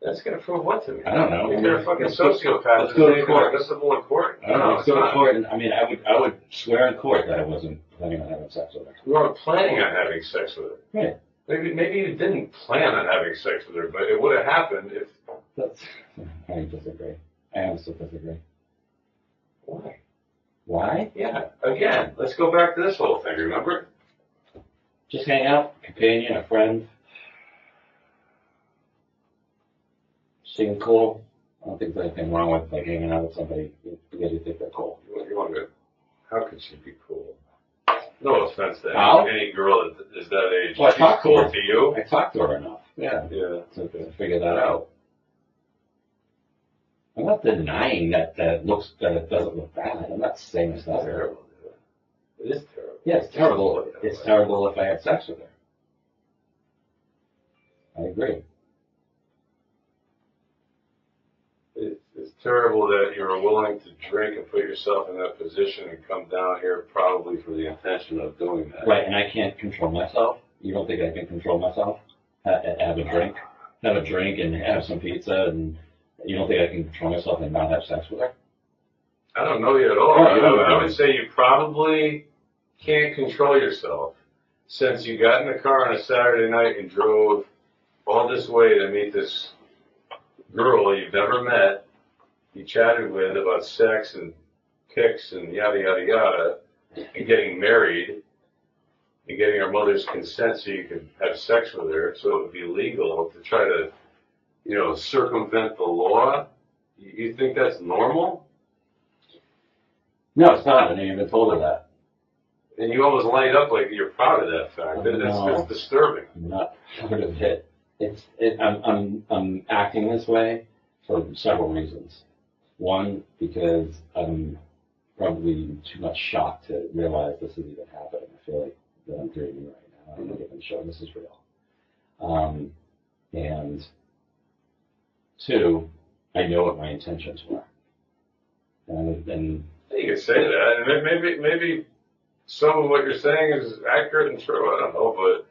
That's going to prove what to me? I don't know. You're a fucking sociopath. Let's go to court. Admissible in court? I don't know. Let's go to court. And, I mean, I would swear in court that I wasn't planning on having sex with her. You weren't planning on having sex with her. Right. Maybe you didn't plan on having sex with her, but it would have happened if... I disagree. I honestly disagree. Why? Why? Yeah. Again, let's go back to this whole thing, remember? Just hang out, companion, a friend. Seem cool. I don't think there's anything wrong with, like, hanging out with somebody because you think they're cool. You wonder, how could she be cool? No offense to any girl that is that age. Well, she's cool to you. I talked to her enough. Yeah. To figure that out. I'm not denying that it doesn't look bad. I'm not saying it's not terrible. It is terrible. Yeah, it's terrible. It's terrible if I had sex with her. I agree. It's terrible that you're willing to drink and put yourself in that position and come down here probably for the intention of doing that. Right, and I can't control myself. You don't think I can control myself? Have a drink and have some pizza, and you don't think I can control myself and not have sex with her? I don't know you at all. I would say you probably can't control yourself since you got in the car on a Saturday night and drove all this way to meet this girl you've never met, you chatted with about sex and kicks and yada, yada, yada, and getting married and getting her mother's consent so you could have sex with her so it would be legal to try to, circumvent the law. You think that's normal? No, it's not. I didn't even told her that. And you always light up like you're proud of that fact. It's disturbing. I'm not proud of it. I'm acting this way for several reasons. One, because I'm probably too much shocked to realize this is even happening. I feel like that I'm dreaming right now. I'm not even sure this is real. And two, I know what my intentions were. And you could say that, and maybe some of what you're saying is accurate and true. I don't know, but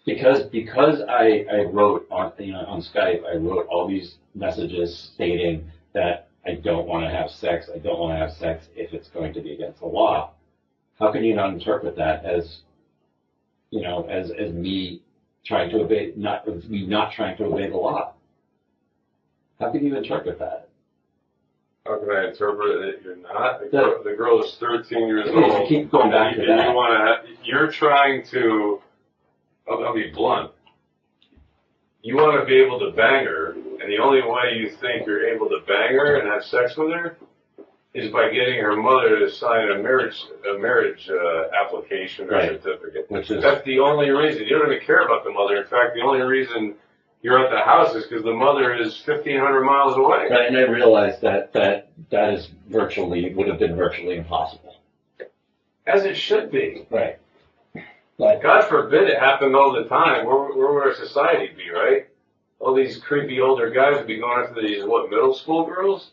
because I wrote on Skype, I wrote all these messages stating that I don't want to have sex. I don't want to have sex if it's going to be against the law. How can you not interpret that as me trying to obey, not trying to obey the law? How can you interpret that? How can I interpret it that you're not? The girl is 13 years old. You keep going back to that. You're trying to, I'll be blunt. You want to be able to bang her, and the only way you think you're able to bang her and have sex with her is by getting her mother to sign a marriage application or certificate. That's the only reason. You don't even care about the mother. In fact, the only reason you're at the house is because the mother is 1,500 miles away. Right, and I realized that is would have been virtually impossible. As it should be. Right. But God forbid it happened all the time. Where would our society be, right? All these creepy older guys would be going after these, middle school girls?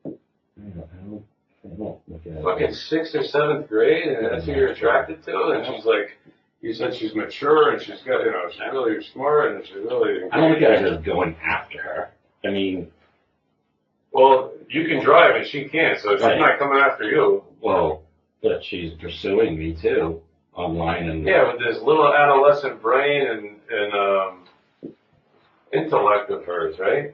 I don't look at it. Fucking 6th or 7th grade, and that's who you're attracted to? And she's like, you said she's mature, and she's got, she's really smart, and she's really... I don't look at it as going after her. I mean, Well, you can drive and she can't, so she's not coming after you. Well, but she's pursuing me too, online and... Yeah, with this little adolescent brain and intellect of hers, right?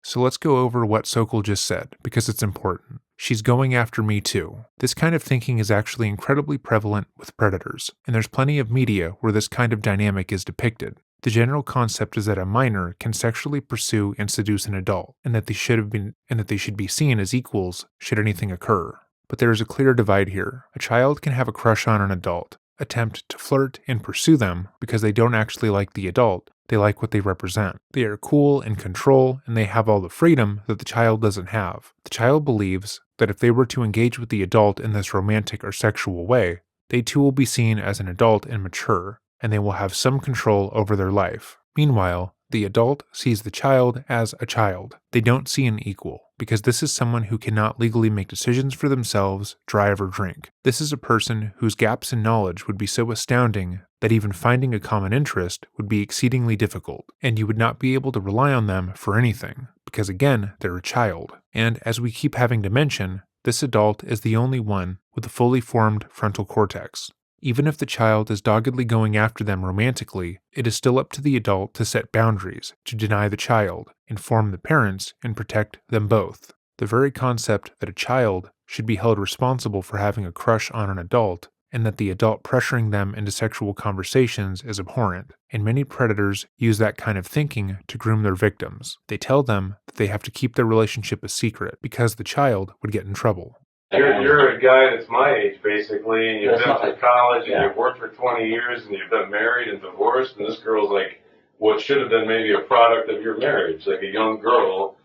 So let's go over what Sokol just said, because it's important. She's going after me too. This kind of thinking is actually incredibly prevalent with predators, and there's plenty of media where this kind of dynamic is depicted. The general concept is that a minor can sexually pursue and seduce an adult, and that they should be seen as equals should anything occur. But there is a clear divide here. A child can have a crush on an adult, attempt to flirt and pursue them because they don't actually like the adult, they like what they represent. They are cool, in control, and they have all the freedom that the child doesn't have. The child believes that if they were to engage with the adult in this romantic or sexual way, they too will be seen as an adult and mature, and they will have some control over their life. Meanwhile, the adult sees the child as a child. They don't see an equal, because this is someone who cannot legally make decisions for themselves, drive, or drink. This is a person whose gaps in knowledge would be so astounding that even finding a common interest would be exceedingly difficult, and you would not be able to rely on them for anything, because again, they're a child. And as we keep having to mention, this adult is the only one with a fully formed frontal cortex. Even if the child is doggedly going after them romantically, it is still up to the adult to set boundaries, to deny the child, inform the parents, and protect them both. The very concept that a child should be held responsible for having a crush on an adult, and that the adult pressuring them into sexual conversations is abhorrent, and many predators use that kind of thinking to groom their victims. They tell them that they have to keep their relationship a secret because the child would get in trouble. You're a guy that's my age, basically, and you've been to college, and you've worked for 20 years, and you've been married and divorced, and this girl's like what should have been maybe a product of your marriage, like a young girl,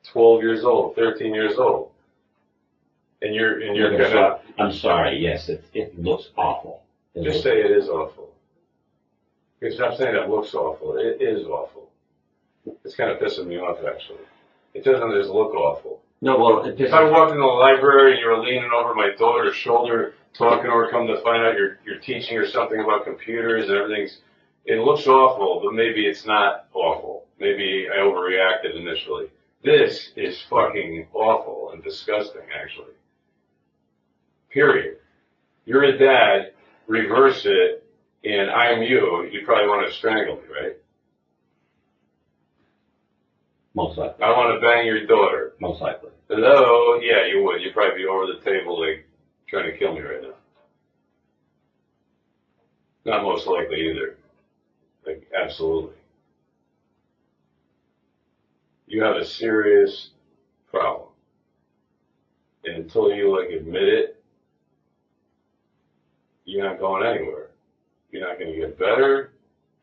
12 years old, 13 years old. And you're gonna... I'm sorry, yes, it looks awful. Just say it is awful. Because I'm saying it looks awful. It is awful. It's kind of pissing me off, actually. It doesn't just look awful. No, well, if I walked into the library and you were leaning over my daughter's shoulder, talking to her, come to find out you're teaching her something about computers and everything's, it looks awful, but maybe it's not awful. Maybe I overreacted initially. This is fucking awful and disgusting, actually. Period. You're a dad, reverse it, and I'm you probably want to strangle me, right? Most likely. I want to bang your daughter. Most likely. Hello? Yeah, you would. You'd probably be over the table, like, trying to kill me right now. Not most likely either. Like, absolutely. You have a serious problem. And until you, like, admit it, you're not going anywhere. You're not going to get better.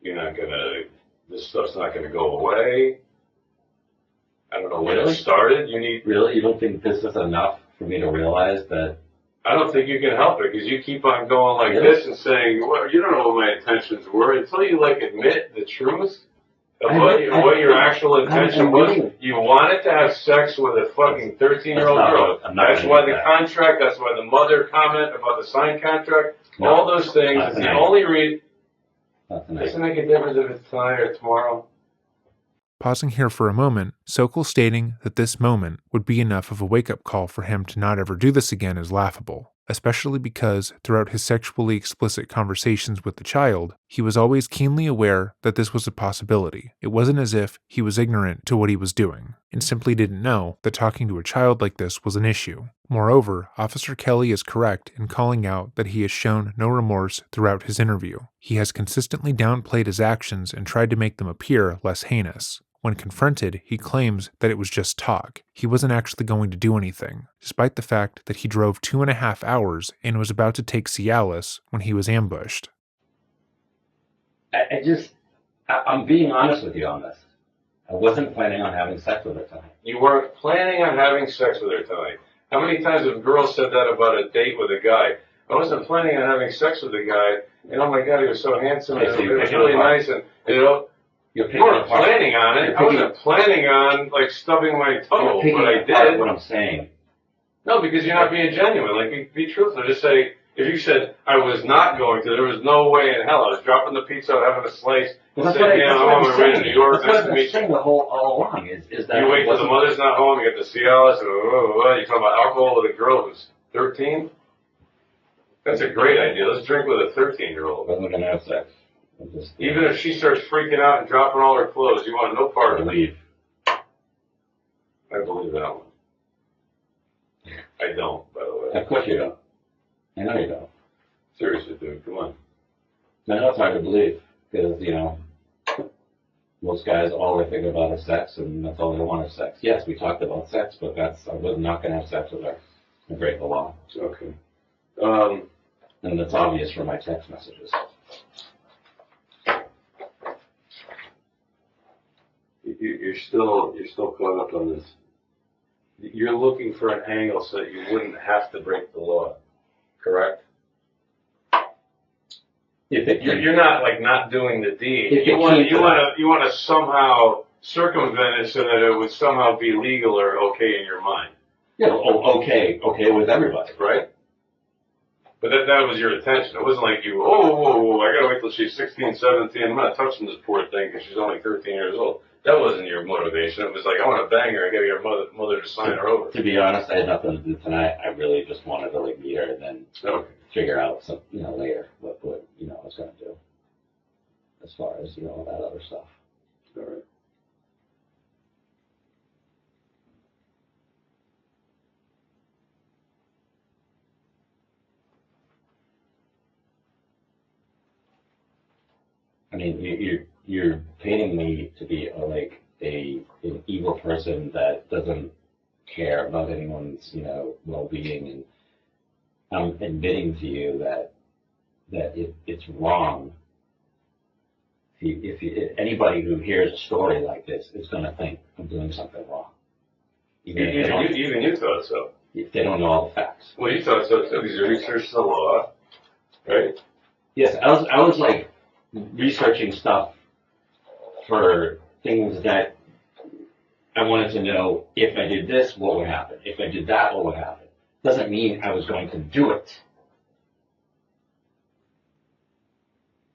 You're not going to, this stuff's not going to go away. I don't know when it started. Really? You don't think this is enough for me to realize that? I don't think you can help it because you keep on going like this and saying, well, you don't know what my intentions were until you like admit the truth of what your actual intention was. You wanted to have sex with a fucking 13-year-old girl. That's why the contract, that's why the mother comment about the signed contract, all those things is the only reason. Doesn't make a difference if it's tonight or tomorrow. Pausing here for a moment, Sokol stating that this moment would be enough of a wake-up call for him to not ever do this again is laughable, especially because throughout his sexually explicit conversations with the child, he was always keenly aware that this was a possibility. It wasn't as if he was ignorant to what he was doing, and simply didn't know that talking to a child like this was an issue. Moreover, Officer Kelly is correct in calling out that he has shown no remorse throughout his interview. He has consistently downplayed his actions and tried to make them appear less heinous. When confronted, he claims that it was just talk. He wasn't actually going to do anything, despite the fact that he drove 2.5 hours and was about to take Cialis when he was ambushed. I'm being honest with you on this. I wasn't planning on having sex with her tonight. You weren't planning on having sex with her tonight. How many times have girls said that about a date with a guy? I wasn't planning on having sex with the guy, and oh my God, he was so handsome, and it was really nice, and you know, you weren't planning on it. I wasn't planning on, like, stubbing my toe, but I did. What I'm saying. No, because you're not being genuine. Like, be truthful. Just say, If you said, I was not going to, there was no way in hell. I was dropping the pizza, having a slice. Well, that's saying, what I'm on my way to New York. That's what Nice I've to been meet saying you. all along is that You wait till the mother's not home, you get to see all this, and you talk about alcohol with a girl who's 13? That's a great idea. Let's drink with a 13-year-old. Wasn't going to have sex. Even if she starts freaking out and dropping all her clothes, you want no part of it. Leave. I believe that one. I don't, by the way. Of course you don't. I know you don't. Seriously, dude, come on. No, that's hard to believe because, you know, most guys, all they think about is sex, and that's all they want is sex. Yes, we talked about sex, but I was not going to have sex with her and break the law. Okay. And that's obvious from my text messages. You're still caught up on this. You're looking for an angle so that you wouldn't have to break the law, correct? You're not like not doing the deed. You want to somehow circumvent it so that it would somehow be legal or okay in your mind. Yeah, okay with everybody, right? But that was your intention. It wasn't like you, I gotta wait till she's 16, 17. I'm not touching this poor thing because she's only 13 years old. That wasn't your motivation. It was like, I want to bang her. I gotta get her mother to sign her over. To be honest, I had nothing to do tonight. I really just wanted to like meet her and then figure out some, later what I was gonna do as far as all that other stuff. All right. I mean, you're painting me to be an evil person that doesn't care about anyone's well-being, and I'm admitting to you that it's wrong. If anybody who hears a story like this is going to think I'm doing something wrong, even you thought so. If they don't know all the facts. Well, you thought so too because you researched the law, right? Yes, I was like researching stuff for things that I wanted to know. If I did this, what would happen? If I did that, what would happen? Doesn't mean I was going to do it.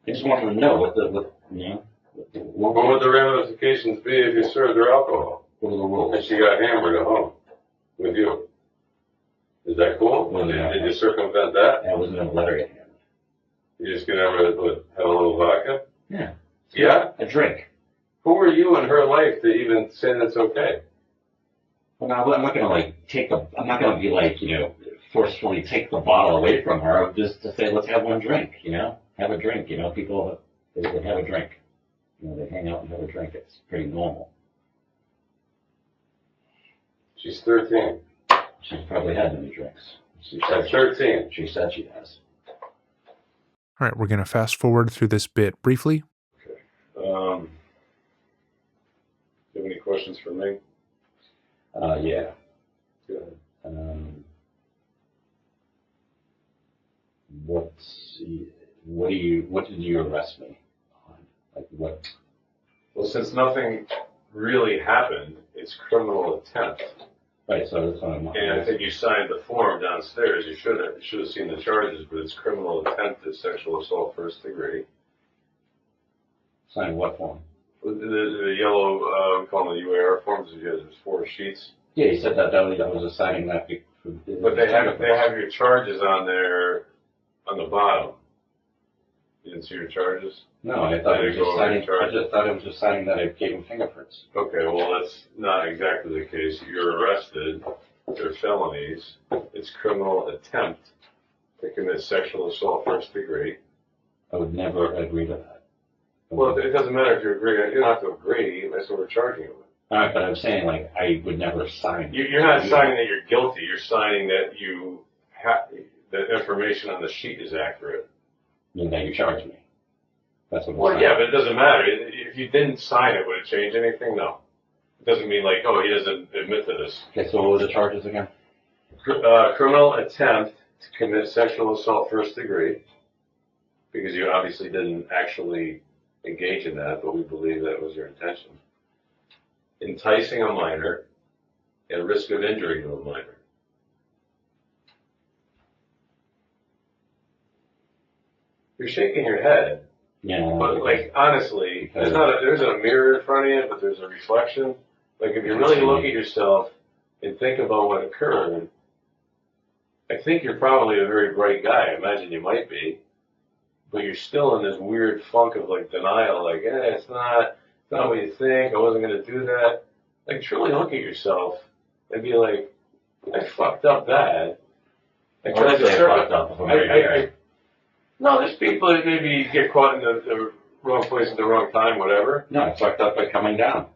I just wanted to know what would the ramifications be if you served her alcohol? What are the rules? And she got hammered at home with you. Is that cool? Did you circumvent that? I wasn't going to let her get hammered. You're just going to have a little vodka? Yeah. Yeah? A drink. Who are you in her life to even say that's okay? Well, I'm not going to I'm not going to be forcefully take the bottle away from her. Just to say, let's have one drink, have a drink. People, they have a drink. They hang out and have a drink. It's pretty normal. She's 13. She's probably had many drinks. She's 13. She said she has. All right, we're going to fast forward through this bit briefly. Okay. Do you have any questions for me? Yeah. Go ahead. What did you arrest me on? Like what? Well, since nothing really happened, it's criminal attempt. Right, so that's what I'm. And I think you signed the form downstairs. You should have seen the charges, but it's criminal attempt at sexual assault first degree. Sign what form? The yellow, we call them the UAR forms. There's 4 sheets. Yeah, you said that was assigning that. But they have your charges on there on the bottom. You didn't see your charges? No, I thought it was just signing. I just thought it was just signing that I gave him fingerprints. Okay, well that's not exactly the case. You're arrested. They're felonies. It's criminal attempt to commit sexual assault first degree. I would never agree to that. Well, it doesn't matter if you agree. You don't have to agree. That's what we're charging you with. All right, but I'm saying I would never sign. You're not signing that you're guilty. You're signing that the information on the sheet is accurate. And that you charge me. That's what. Well, yeah, but it doesn't matter. If you didn't sign it, would it change anything? No. It doesn't mean he doesn't admit to this. Okay, so what were the charges again? Criminal attempt to commit sexual assault first degree, because you obviously didn't actually engage in that, but we believe that was your intention. Enticing a minor and risk of injury to a minor. You're shaking your head. Yeah. But, like, honestly, there's a mirror in front of you, but there's a reflection. Like, if you really look at yourself and think about what occurred, I think you're probably a very bright guy. I imagine you might be. But you're still in this weird funk of, like, denial. Like, it's not what you think. I wasn't going to do that. Like, truly look at yourself and be like, I fucked up bad. I tried to fucked up. No, there's people that maybe get caught in the wrong place at the wrong time, whatever. No, I fucked up by coming down.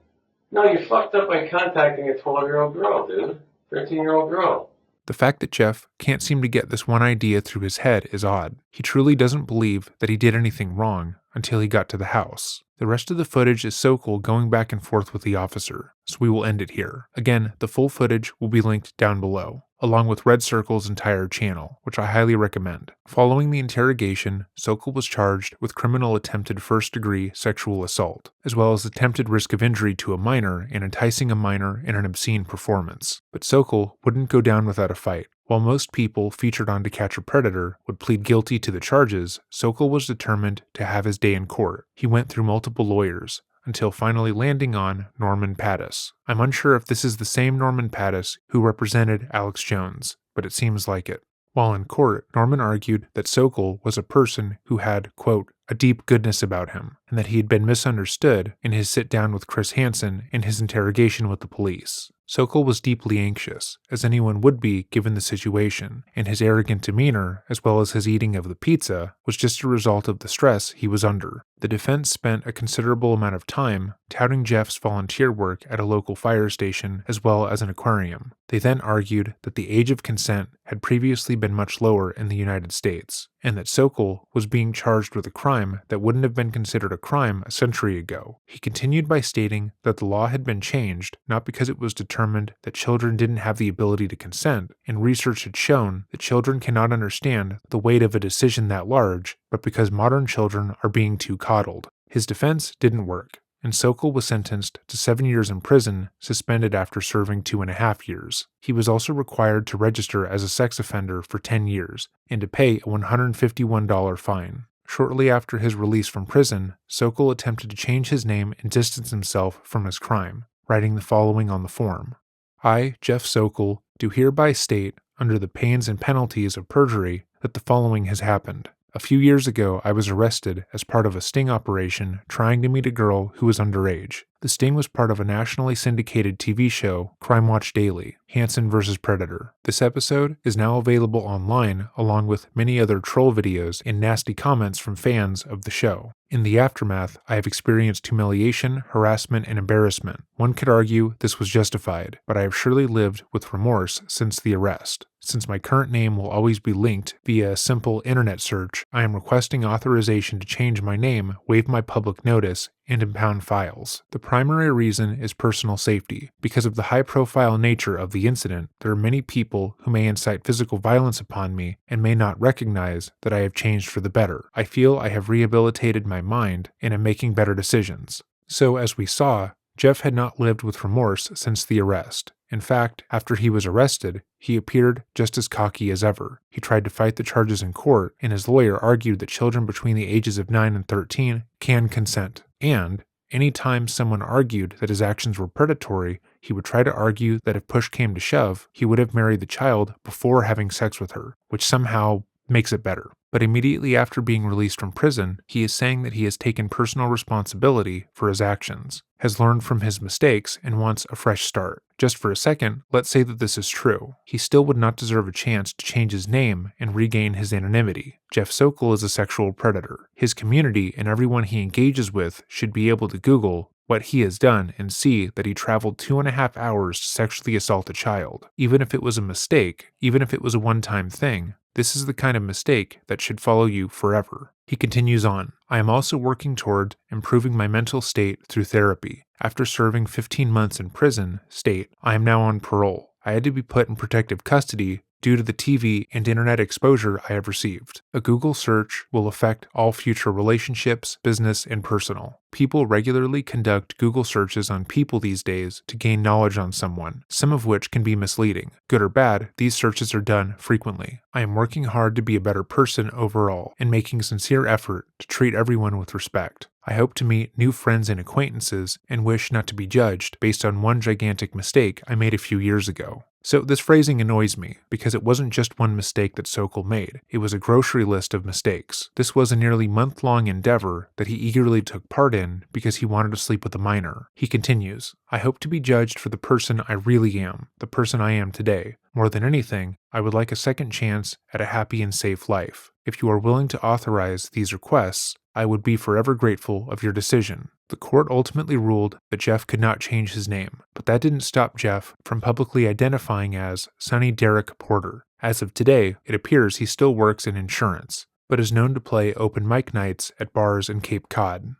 No, you fucked up by contacting a 12-year-old girl, dude. 13-year-old girl. The fact that Jeff can't seem to get this one idea through his head is odd. He truly doesn't believe that he did anything wrong until he got to the house. The rest of the footage is Sokol going back and forth with the officer, so we will end it here. Again, the full footage will be linked down below, along with Red Circle's entire channel, which I highly recommend. Following the interrogation, Sokol was charged with criminal attempted first-degree sexual assault, as well as attempted risk of injury to a minor and enticing a minor in an obscene performance. But Sokol wouldn't go down without a fight. While most people featured on To Catch a Predator would plead guilty to the charges, Sokol was determined to have his day in court. He went through multiple lawyers, until finally landing on Norman Pattis. I'm unsure if this is the same Norman Pattis who represented Alex Jones, but it seems like it. While in court, Norman argued that Sokol was a person who had, quote, a deep goodness about him, and that he had been misunderstood in his sit-down with Chris Hansen in his interrogation with the police. Sokol was deeply anxious, as anyone would be given the situation, and his arrogant demeanor, as well as his eating of the pizza, was just a result of the stress he was under. The defense spent a considerable amount of time touting Jeff's volunteer work at a local fire station as well as an aquarium. They then argued that the age of consent had previously been much lower in the United States, and that Sokol was being charged with a crime that wouldn't have been considered a crime a century ago. He continued by stating that the law had been changed not because it was determined that children didn't have the ability to consent, and research had shown that children cannot understand the weight of a decision that large, but because modern children are being too coddled. His defense didn't work, and Sokol was sentenced to 7 years in prison, suspended after serving 2.5 years. He was also required to register as a sex offender for 10 years, and to pay a $151 fine. Shortly after his release from prison, Sokol attempted to change his name and distance himself from his crime, writing the following on the form. I, Jeff Sokol, do hereby state, under the pains and penalties of perjury, that the following has happened. A few years ago, I was arrested as part of a sting operation trying to meet a girl who was underage. The sting was part of a nationally syndicated TV show, Crime Watch Daily, Hansen vs. Predator. This episode is now available online along with many other troll videos and nasty comments from fans of the show. In the aftermath, I have experienced humiliation, harassment, and embarrassment. One could argue this was justified, but I have surely lived with remorse since the arrest. Since my current name will always be linked via a simple internet search, I am requesting authorization to change my name, waive my public notice, and impound files. The primary reason is personal safety. Because of the high-profile nature of the incident, there are many people who may incite physical violence upon me and may not recognize that I have changed for the better. I feel I have rehabilitated my mind and am making better decisions. So, as we saw, Jeff had not lived with remorse since the arrest. In fact, after he was arrested, he appeared just as cocky as ever. He tried to fight the charges in court, and his lawyer argued that children between the ages of 9 and 13 can consent. And, any time someone argued that his actions were predatory, he would try to argue that if push came to shove, he would have married the child before having sex with her, which somehow makes it better. But immediately after being released from prison, he is saying that he has taken personal responsibility for his actions, has learned from his mistakes, and wants a fresh start. Just for a second, let's say that this is true. He still would not deserve a chance to change his name and regain his anonymity. Jeff Sokol is a sexual predator. His community and everyone he engages with should be able to Google what he has done and see that he traveled 2.5 hours to sexually assault a child. Even if it was a mistake, even if it was a one-time thing, this is the kind of mistake that should follow you forever. He continues on, I am also working toward improving my mental state through therapy. After serving 15 months in prison, state, I am now on parole. I had to be put in protective custody due to the TV and internet exposure I have received. A Google search will affect all future relationships, business, and personal. People regularly conduct Google searches on people these days to gain knowledge on someone, some of which can be misleading. Good or bad, these searches are done frequently. I am working hard to be a better person overall and making sincere effort to treat everyone with respect. I hope to meet new friends and acquaintances and wish not to be judged based on one gigantic mistake I made a few years ago. So this phrasing annoys me because it wasn't just one mistake that Sokol made. It was a grocery list of mistakes. This was a nearly month-long endeavor that he eagerly took part in because he wanted to sleep with a minor. He continues, I hope to be judged for the person I really am, the person I am today. More than anything, I would like a second chance at a happy and safe life. If you are willing to authorize these requests, I would be forever grateful of your decision. The court ultimately ruled that Jeff could not change his name, but that didn't stop Jeff from publicly identifying as Sonny Derek Porter. As of today, it appears he still works in insurance, but is known to play open mic nights at bars in Cape Cod.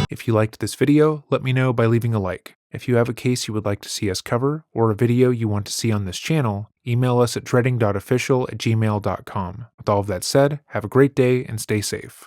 If you liked this video, let me know by leaving a like. If you have a case you would like to see us cover, or a video you want to see on this channel, email us at dreading.official@gmail.com. With all of that said, have a great day and stay safe.